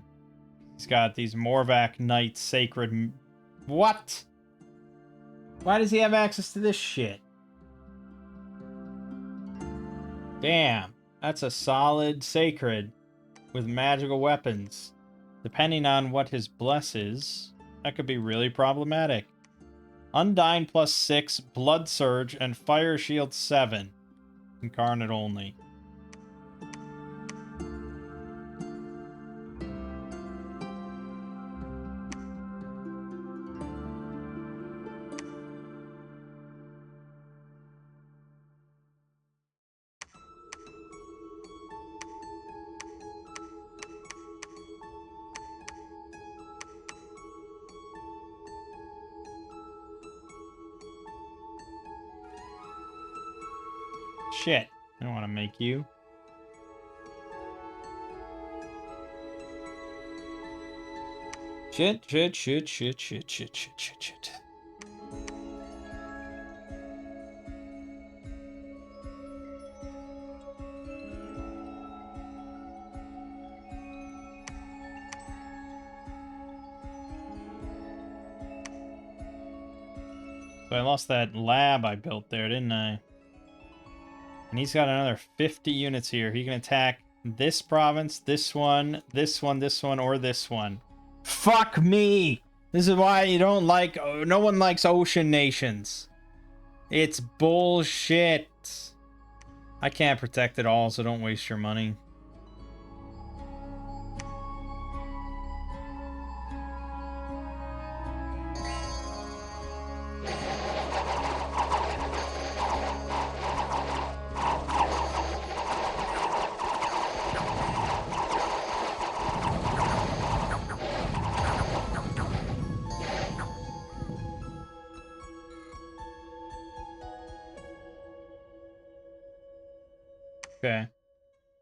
He's got these Morvac Knight Sacred... What? Why does he have access to this shit? Damn, that's a solid Sacred with magical weapons. Depending on what his bless is, that could be really problematic. Undying +6, Blood Surge, and Fire Shield 7. Incarnate only. Shit. I don't want to make you. Shit. So I lost that lab I built there, didn't I? And he's got another 50 units here. He can attack this province, this one, or this one. Fuck me! This is why you don't like... No one likes ocean nations. It's bullshit. I can't protect it all, so don't waste your money. Okay.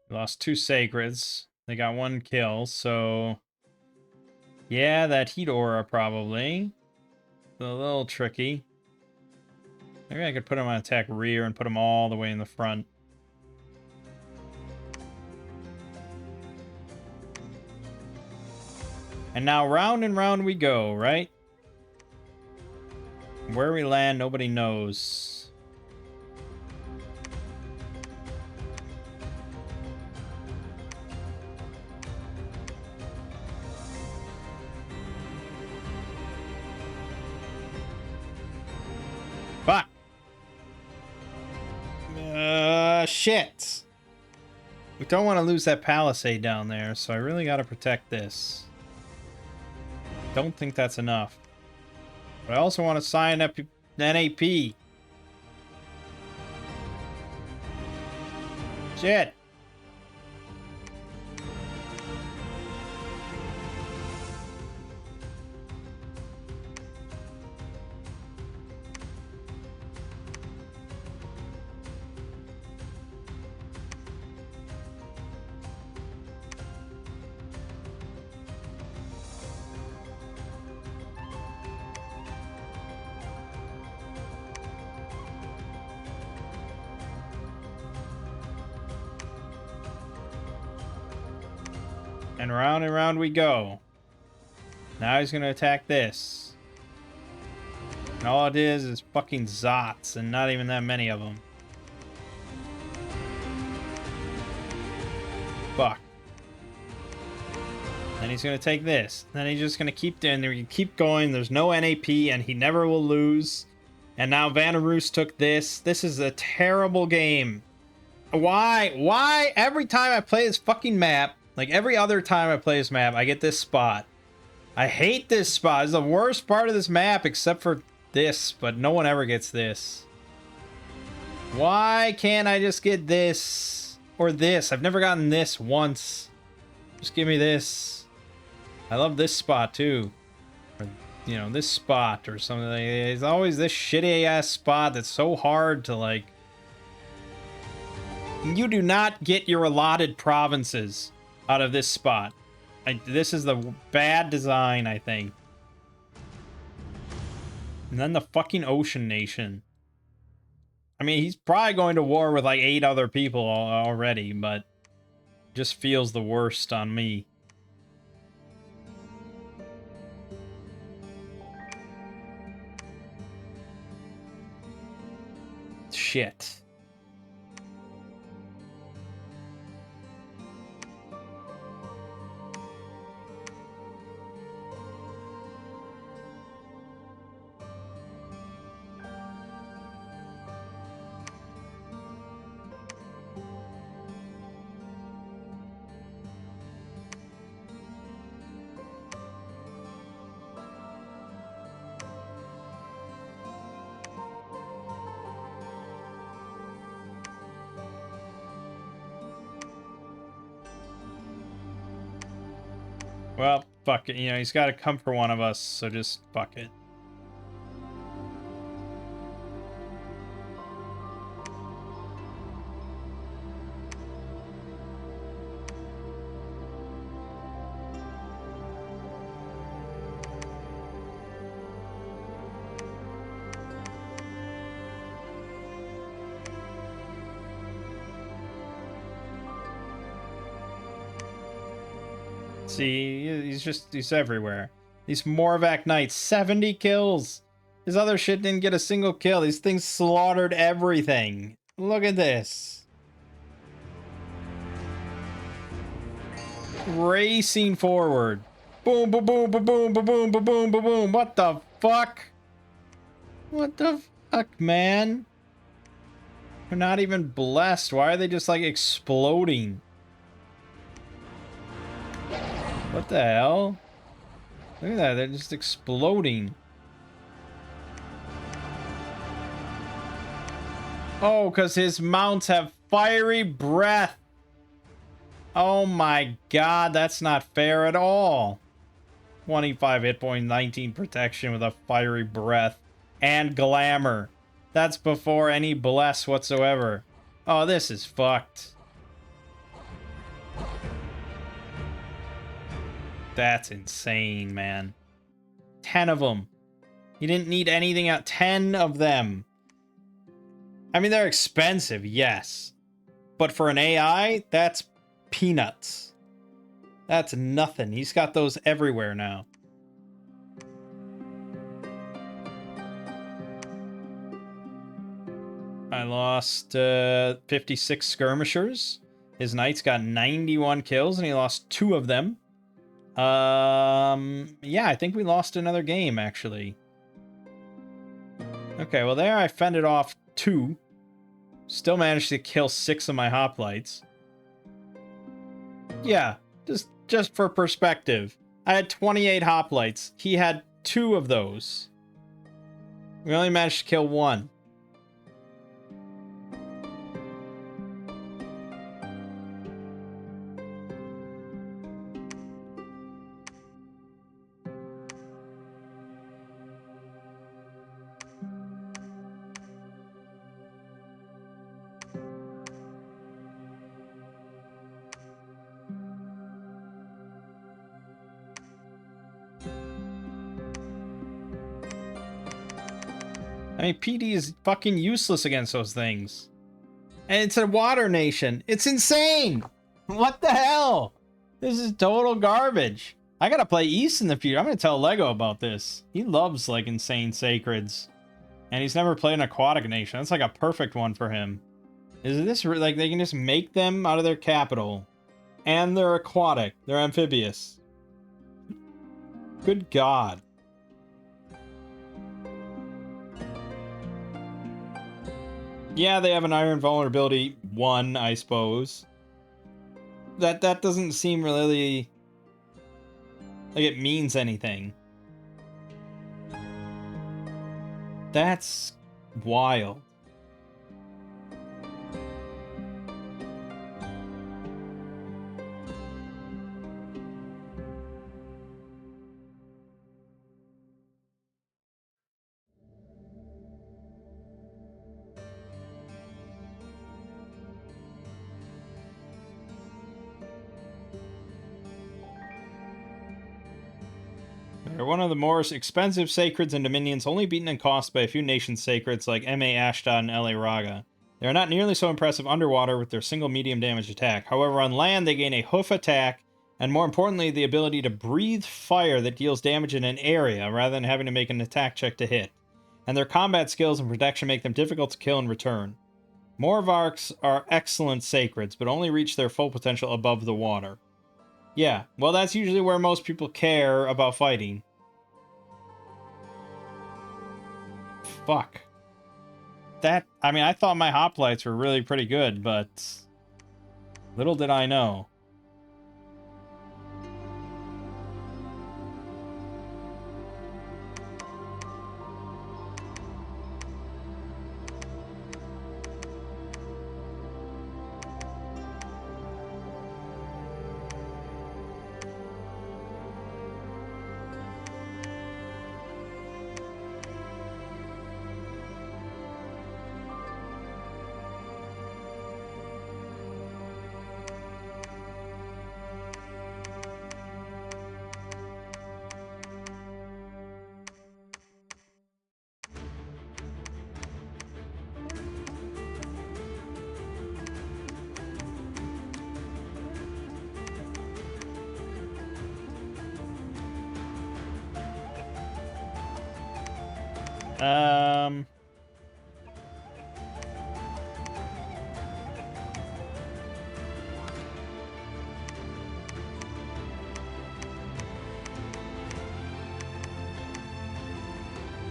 We lost 2 sacreds. They got 1 kill, so... Yeah, that heat aura probably. A little tricky. Maybe I could put him on attack rear and put him all the way in the front. And now round and round we go, right? Where we land, nobody knows. Fuck. Shit. We don't want to lose that palisade down there, so I really got to protect this. Don't think that's enough. But I also want to sign up NAP. Shit. And round we go. Now he's going to attack this. And all it is fucking Zots, and not even that many of them. Fuck. Then he's going to take this. Then he's just going to keep doing there. You keep going. There's no NAP, and he never will lose. And now Vanarus took this. This is a terrible game. Why? Why? Every time I play this fucking map, like every other time I play this map, I get this spot. I hate this spot. It's the worst part of this map, except for this, but no one ever gets this. Why can't I just get this? Or this? I've never gotten this once. Just give me this. I love this spot, too. Or, you know, this spot or something. It's always this shitty-ass spot that's so hard to, like... You do not get your allotted provinces out of this spot. This is the bad design, I think. And then the fucking Ocean Nation. I mean, he's probably going to war with like 8 other people already, but just feels the worst on me. Shit. Well, fuck it. You know, he's got to come for one of us, so just fuck it. See, he's everywhere. These Morvac Knights, 70 kills. His other shit didn't get a single kill. These things slaughtered everything. Look at this. Racing forward. Boom, boom, boom, boom, boom, boom, boom, boom, boom, boom, boom. What the fuck? What the fuck, man? They're not even blessed. Why are they just like exploding? What the hell? Look at that, they're just exploding. Oh, because his mounts have fiery breath. Oh my god, that's not fair at all. 25 hit point, 19 protection with a fiery breath. And glamour. That's before any bless whatsoever. Oh, this is fucked. That's insane, man. 10 of them. You didn't need anything out. 10 of them. I mean, they're expensive, yes. But for an AI, that's peanuts. That's nothing. He's got those everywhere now. I lost 56 skirmishers. His knights got 91 kills, and he lost 2 of them. Yeah, I think we lost another game, actually. Okay, well there I fended off 2. Still managed to kill 6 of my hoplites. Yeah, just for perspective. I had 28 hoplites. He had 2 of those. We only managed to kill 1. I mean, PD is fucking useless against those things. And it's a water nation. It's insane! What the hell? This is total garbage. I gotta play East in the future. I'm gonna tell Lego about this. He loves, like, insane sacreds. And he's never played an aquatic nation. That's like a perfect one for him. Is this, like, they can just make them out of their capital. And they're aquatic. They're amphibious. Good God. Yeah, they have an iron vulnerability 1, I suppose. That doesn't seem really like it means anything. That's wild. They're one of the more expensive sacreds and dominions, only beaten in cost by a few nation sacreds like M.A. Ashdod and L.A. Raga. They are not nearly so impressive underwater with their single medium damage attack. However, on land, they gain a hoof attack, and more importantly, the ability to breathe fire that deals damage in an area, rather than having to make an attack check to hit. And their combat skills and protection make them difficult to kill in return. Morvarks are excellent sacreds, but only reach their full potential above the water. Yeah, well, that's usually where most people care about fighting. Fuck. That, I mean, I thought my hoplites were really pretty good, but little did I know.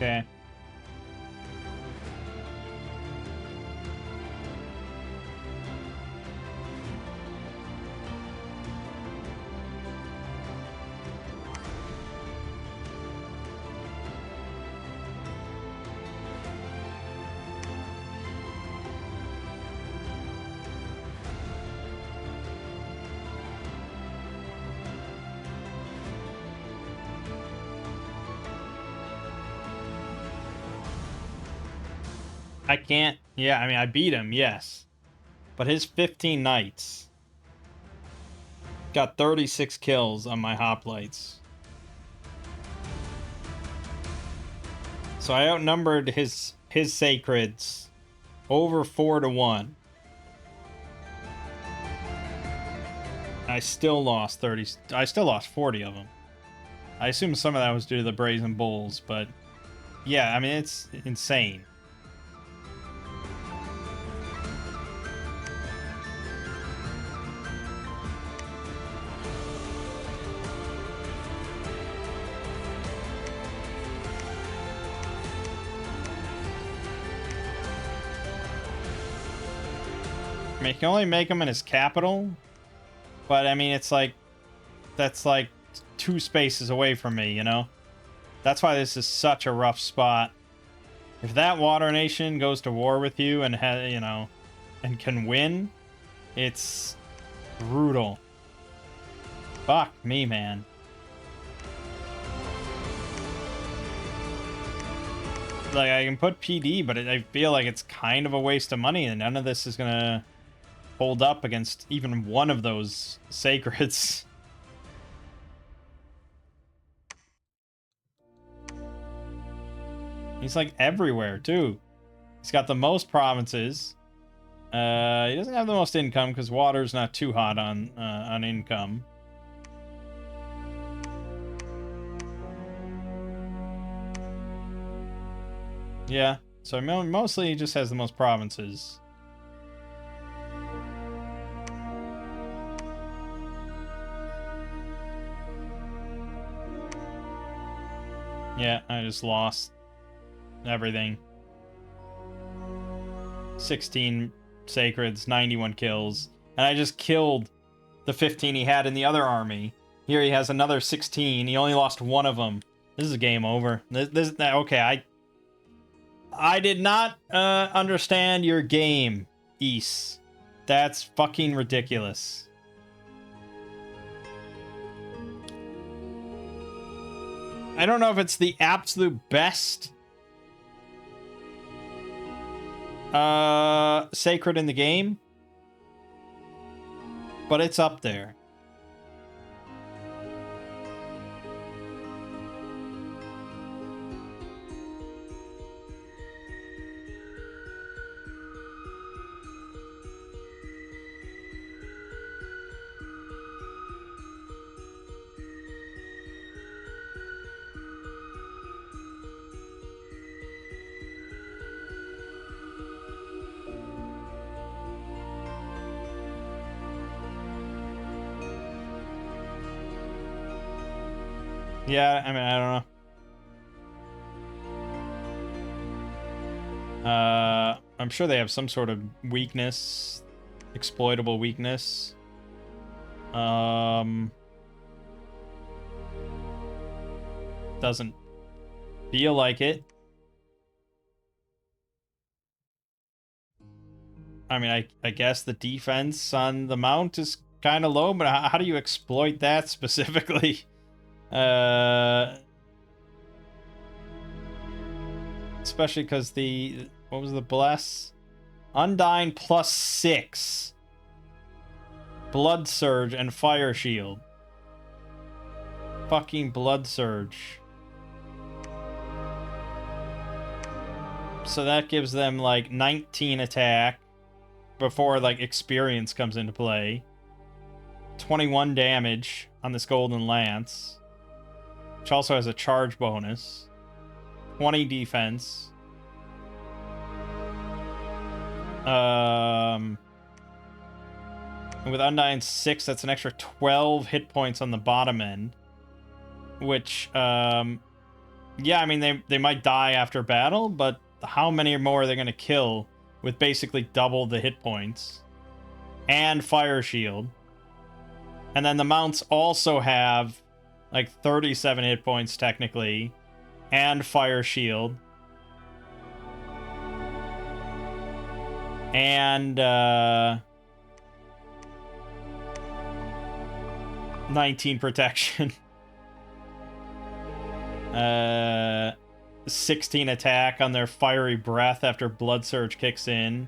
Okay. I can't... Yeah, I mean, I beat him, yes. But his 15 knights... Got 36 kills on my hoplites. So I outnumbered his sacreds over 4-1. I still lost 30. I still lost 40 of them. I assume some of that was due to the brazen bulls, but yeah, I mean, it's insane. I mean, you can only make him in his capital, but I mean, it's like, that's like 2 spaces away from me, you know? That's why this is such a rough spot. If that water nation goes to war with you and you know, and can win, it's brutal. Fuck me, man. Like, I can put PD, but I feel like it's kind of a waste of money, and none of this is gonna hold up against even one of those sacreds. He's like everywhere too. He's got the most provinces. He doesn't have the most income because water's not too hot on income. Yeah, so mostly he just has the most provinces. Yeah, I just lost everything. 16 sacreds, 91 kills. And I just killed the 15 he had in the other army. Here he has another 16. He only lost one of them. This is a game over. Okay, I did not understand your game, East. That's fucking ridiculous. I don't know if it's the absolute best sacred in the game, but it's up there. Yeah, I mean, I don't know. I'm sure they have some sort of weakness, exploitable weakness. Doesn't feel like it. I mean, I guess the defense on the mount is kind of low, but how do you exploit that specifically? Especially because what was the bless? Undying +6. Blood Surge and Fire Shield. Fucking Blood Surge. So that gives them like 19 attack before like experience comes into play. 21 damage on this Golden Lance, which also has a charge bonus. 20 defense. With Undying 6, that's an extra 12 hit points on the bottom end. Which, yeah, I mean, they might die after battle, but how many more are they going to kill with basically double the hit points? And Fire Shield. And then the mounts also have like 37 hit points technically, and Fire Shield. And 19 protection. 16 attack on their Fiery Breath after Blood Surge kicks in.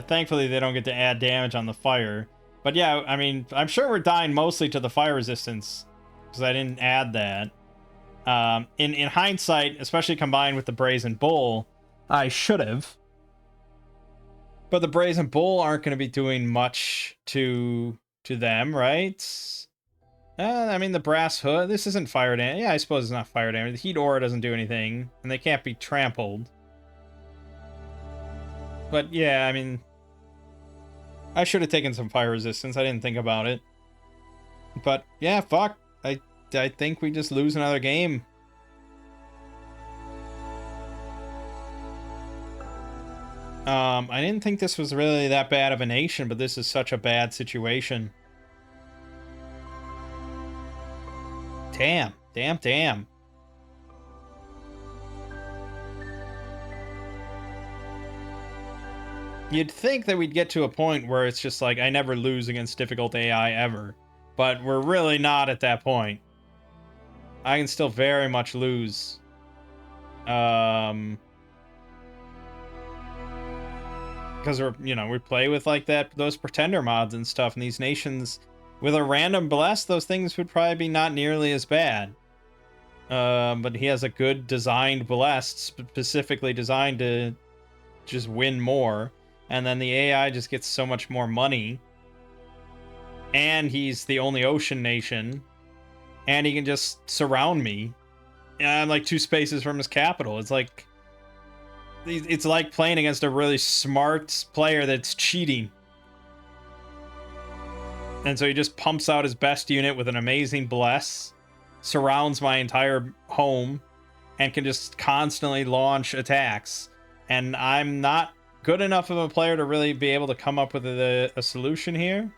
Thankfully, they don't get to add damage on the fire. But yeah, I mean, I'm sure we're dying mostly to the fire resistance, because I didn't add that. In hindsight, especially combined with the Brazen Bull, I should have. But the Brazen Bull aren't going to be doing much to them, right? I mean, the Brass Hood, this isn't fire damage. Yeah, I suppose it's not fire damage. The Heat Aura doesn't do anything, and they can't be trampled. But yeah, I mean, I should have taken some fire resistance. I didn't think about it. But yeah, fuck. I think we just lose another game. I didn't think this was really that bad of a nation, but this is such a bad situation. Damn. You'd think that we'd get to a point where it's just like, I never lose against difficult AI ever. But we're really not at that point. I can still very much lose. Because we play with like those pretender mods and stuff, and these nations with a random bless, those things would probably be not nearly as bad. But he has a good designed blessed, specifically designed to just win more, and then the AI just gets so much more money. And he's the only ocean nation, and he can just surround me. And I'm like 2 spaces from his capital. It's like playing against a really smart player that's cheating. And so he just pumps out his best unit with an amazing bless, surrounds my entire home, and can just constantly launch attacks. And I'm not good enough of a player to really be able to come up with a solution here.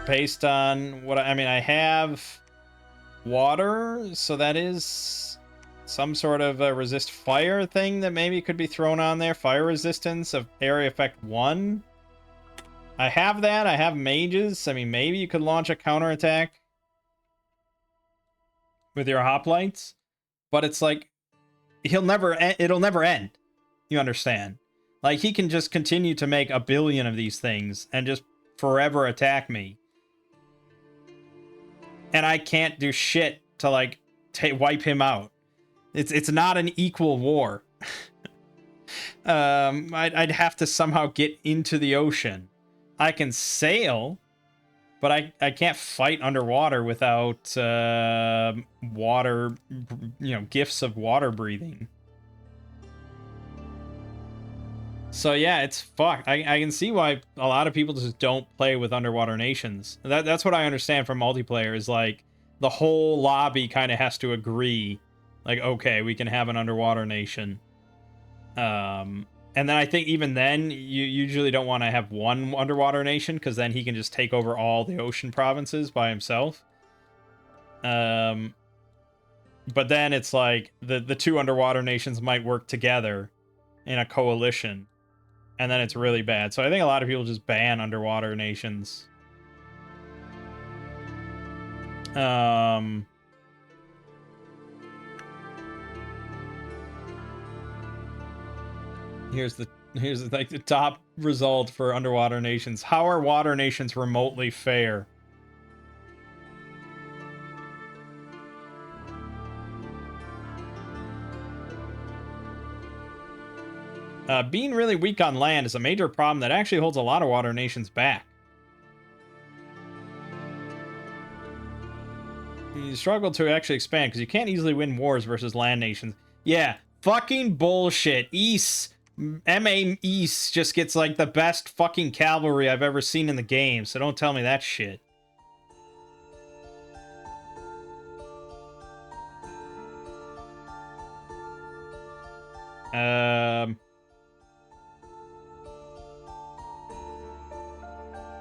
Based on what I mean, I have water, so that is some sort of a resist fire thing that maybe could be thrown on there. Fire resistance of area effect 1. I have that. I have mages. I mean, maybe you could launch a counterattack with your hoplites, but it's like it'll never end. You understand? Like, he can just continue to make a billion of these things and just forever attack me. And I can't do shit to like wipe him out. It's not an equal war. I'd have to somehow get into the ocean. I can sail, but I can't fight underwater without water, gifts of water breathing. So yeah, it's fucked. I can see why a lot of people just don't play with underwater nations. That's what I understand from multiplayer, is like the whole lobby kind of has to agree, like, okay, we can have an underwater nation. And then I think even then, you usually don't want to have one underwater nation, because then he can just take over all the ocean provinces by himself. But then it's like the 2 underwater nations might work together in a coalition, and then it's really bad. So I think a lot of people just ban underwater nations. Here's like the top result for underwater nations. How are water nations remotely fair? Being really weak on land is a major problem that actually holds a lot of water nations back. You struggle to actually expand because you can't easily win wars versus land nations. Yeah, fucking bullshit. MA East just gets like the best fucking cavalry I've ever seen in the game, so don't tell me that shit.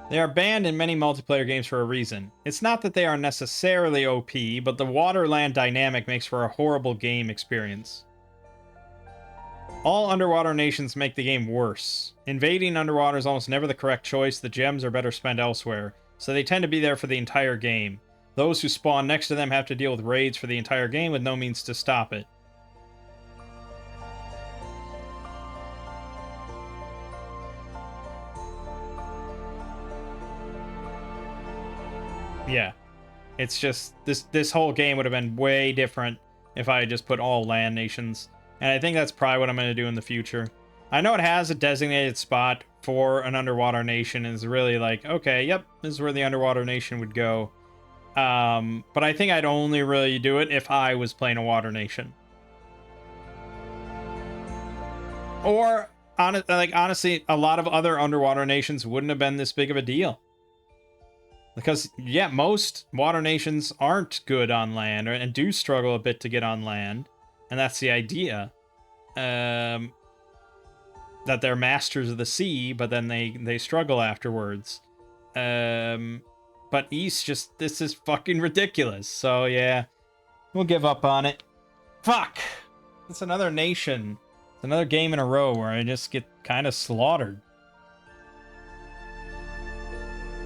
They are banned in many multiplayer games for a reason. It's not that they are necessarily OP, but the water-land dynamic makes for a horrible game experience. All underwater nations make the game worse. Invading underwater is almost never the correct choice. The gems are better spent elsewhere, so they tend to be there for the entire game. Those who spawn next to them have to deal with raids for the entire game with no means to stop it. Yeah. It's just, this whole game would have been way different if I had just put all land nations. And I think that's probably what I'm going to do in the future. I know it has a designated spot for an underwater nation, and it's really like, okay, yep, this is where the underwater nation would go. But I think I'd only really do it if I was playing a water nation. Or, honestly, a lot of other underwater nations wouldn't have been this big of a deal. Because, yeah, most water nations aren't good on land, and do struggle a bit to get on land. And that's the idea. That they're masters of the sea, but then they struggle afterwards. But East just, this is fucking ridiculous. So, yeah, we'll give up on it. Fuck! It's another nation. It's another game in a row where I just get kind of slaughtered.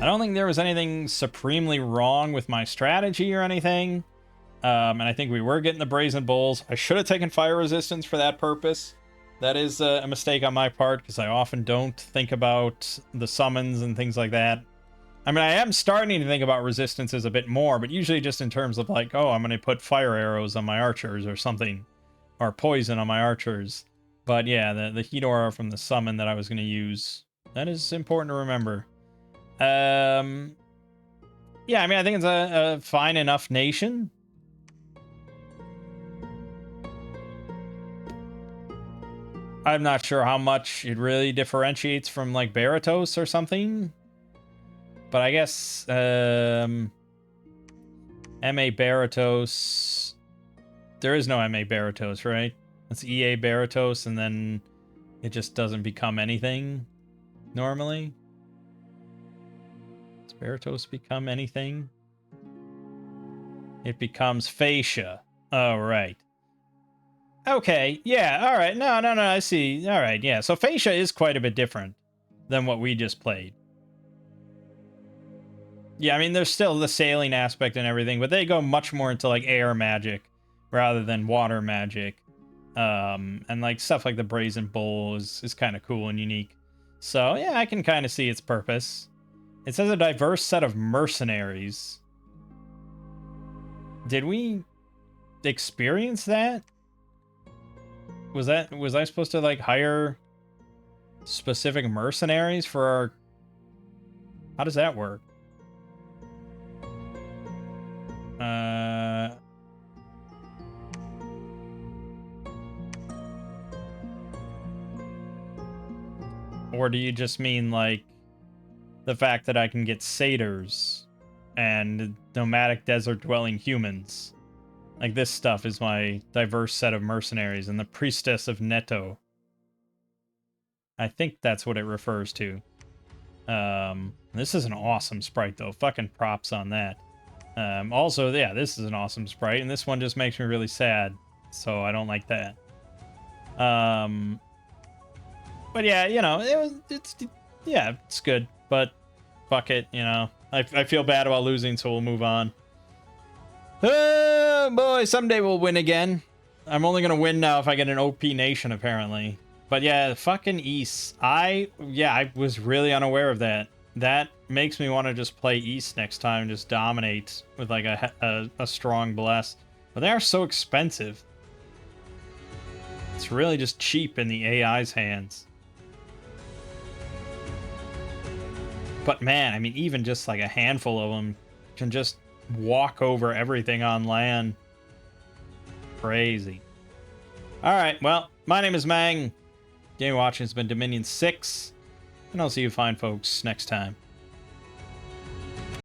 I don't think there was anything supremely wrong with my strategy or anything. And I think we were getting the Brazen Bulls. I should have taken Fire Resistance for that purpose. That is a mistake on my part, because I often don't think about the summons and things like that. I mean, I am starting to think about resistances a bit more, but usually just in terms of like, oh, I'm going to put fire arrows on my archers or something. Or poison on my archers. But yeah, the heat aura from the summon that I was going to use. That is important to remember. Yeah, I mean, I think it's a fine enough nation. I'm not sure how much it really differentiates from, like, Baratos or something. But I guess, MA Baratos... There is no MA Baratos, right? It's EA Baratos, and then it just doesn't become anything, normally. Baratos become anything? It becomes fascia. Oh, right. Okay, yeah, alright. No, I see. Alright, yeah. So fascia is quite a bit different than what we just played. Yeah, I mean, there's still the sailing aspect and everything, but they go much more into, like, air magic rather than water magic. And, like, stuff like the Brazen Bull is kind of cool and unique. So, yeah, I can kind of see its purpose. It says a diverse set of mercenaries. Did we experience that? Was I supposed to, like, hire specific mercenaries for our... How does that work? Or do you just mean, like, the fact that I can get satyrs and nomadic desert-dwelling humans? Like, this stuff is my diverse set of mercenaries, and the priestess of Netto. I think that's what it refers to. This is an awesome sprite, though. Fucking props on that. Also, yeah, this is an awesome sprite, and this one just makes me really sad, so I don't like that. But yeah, you know, it's good, but fuck it, you know. I feel bad about losing, so we'll move on. Oh boy, someday we'll win again. I'm only gonna win now if I get an OP nation, apparently. But yeah, fucking East. I was really unaware of that. That makes me want to just play East next time and just dominate with like a strong bless. But they are so expensive. It's really just cheap in the AI's hands. But man, I mean, even just like a handful of them can just walk over everything on land. Crazy. Alright, well, my name is Mangg. Game watching has been Dominion 6. And I'll see you fine folks next time.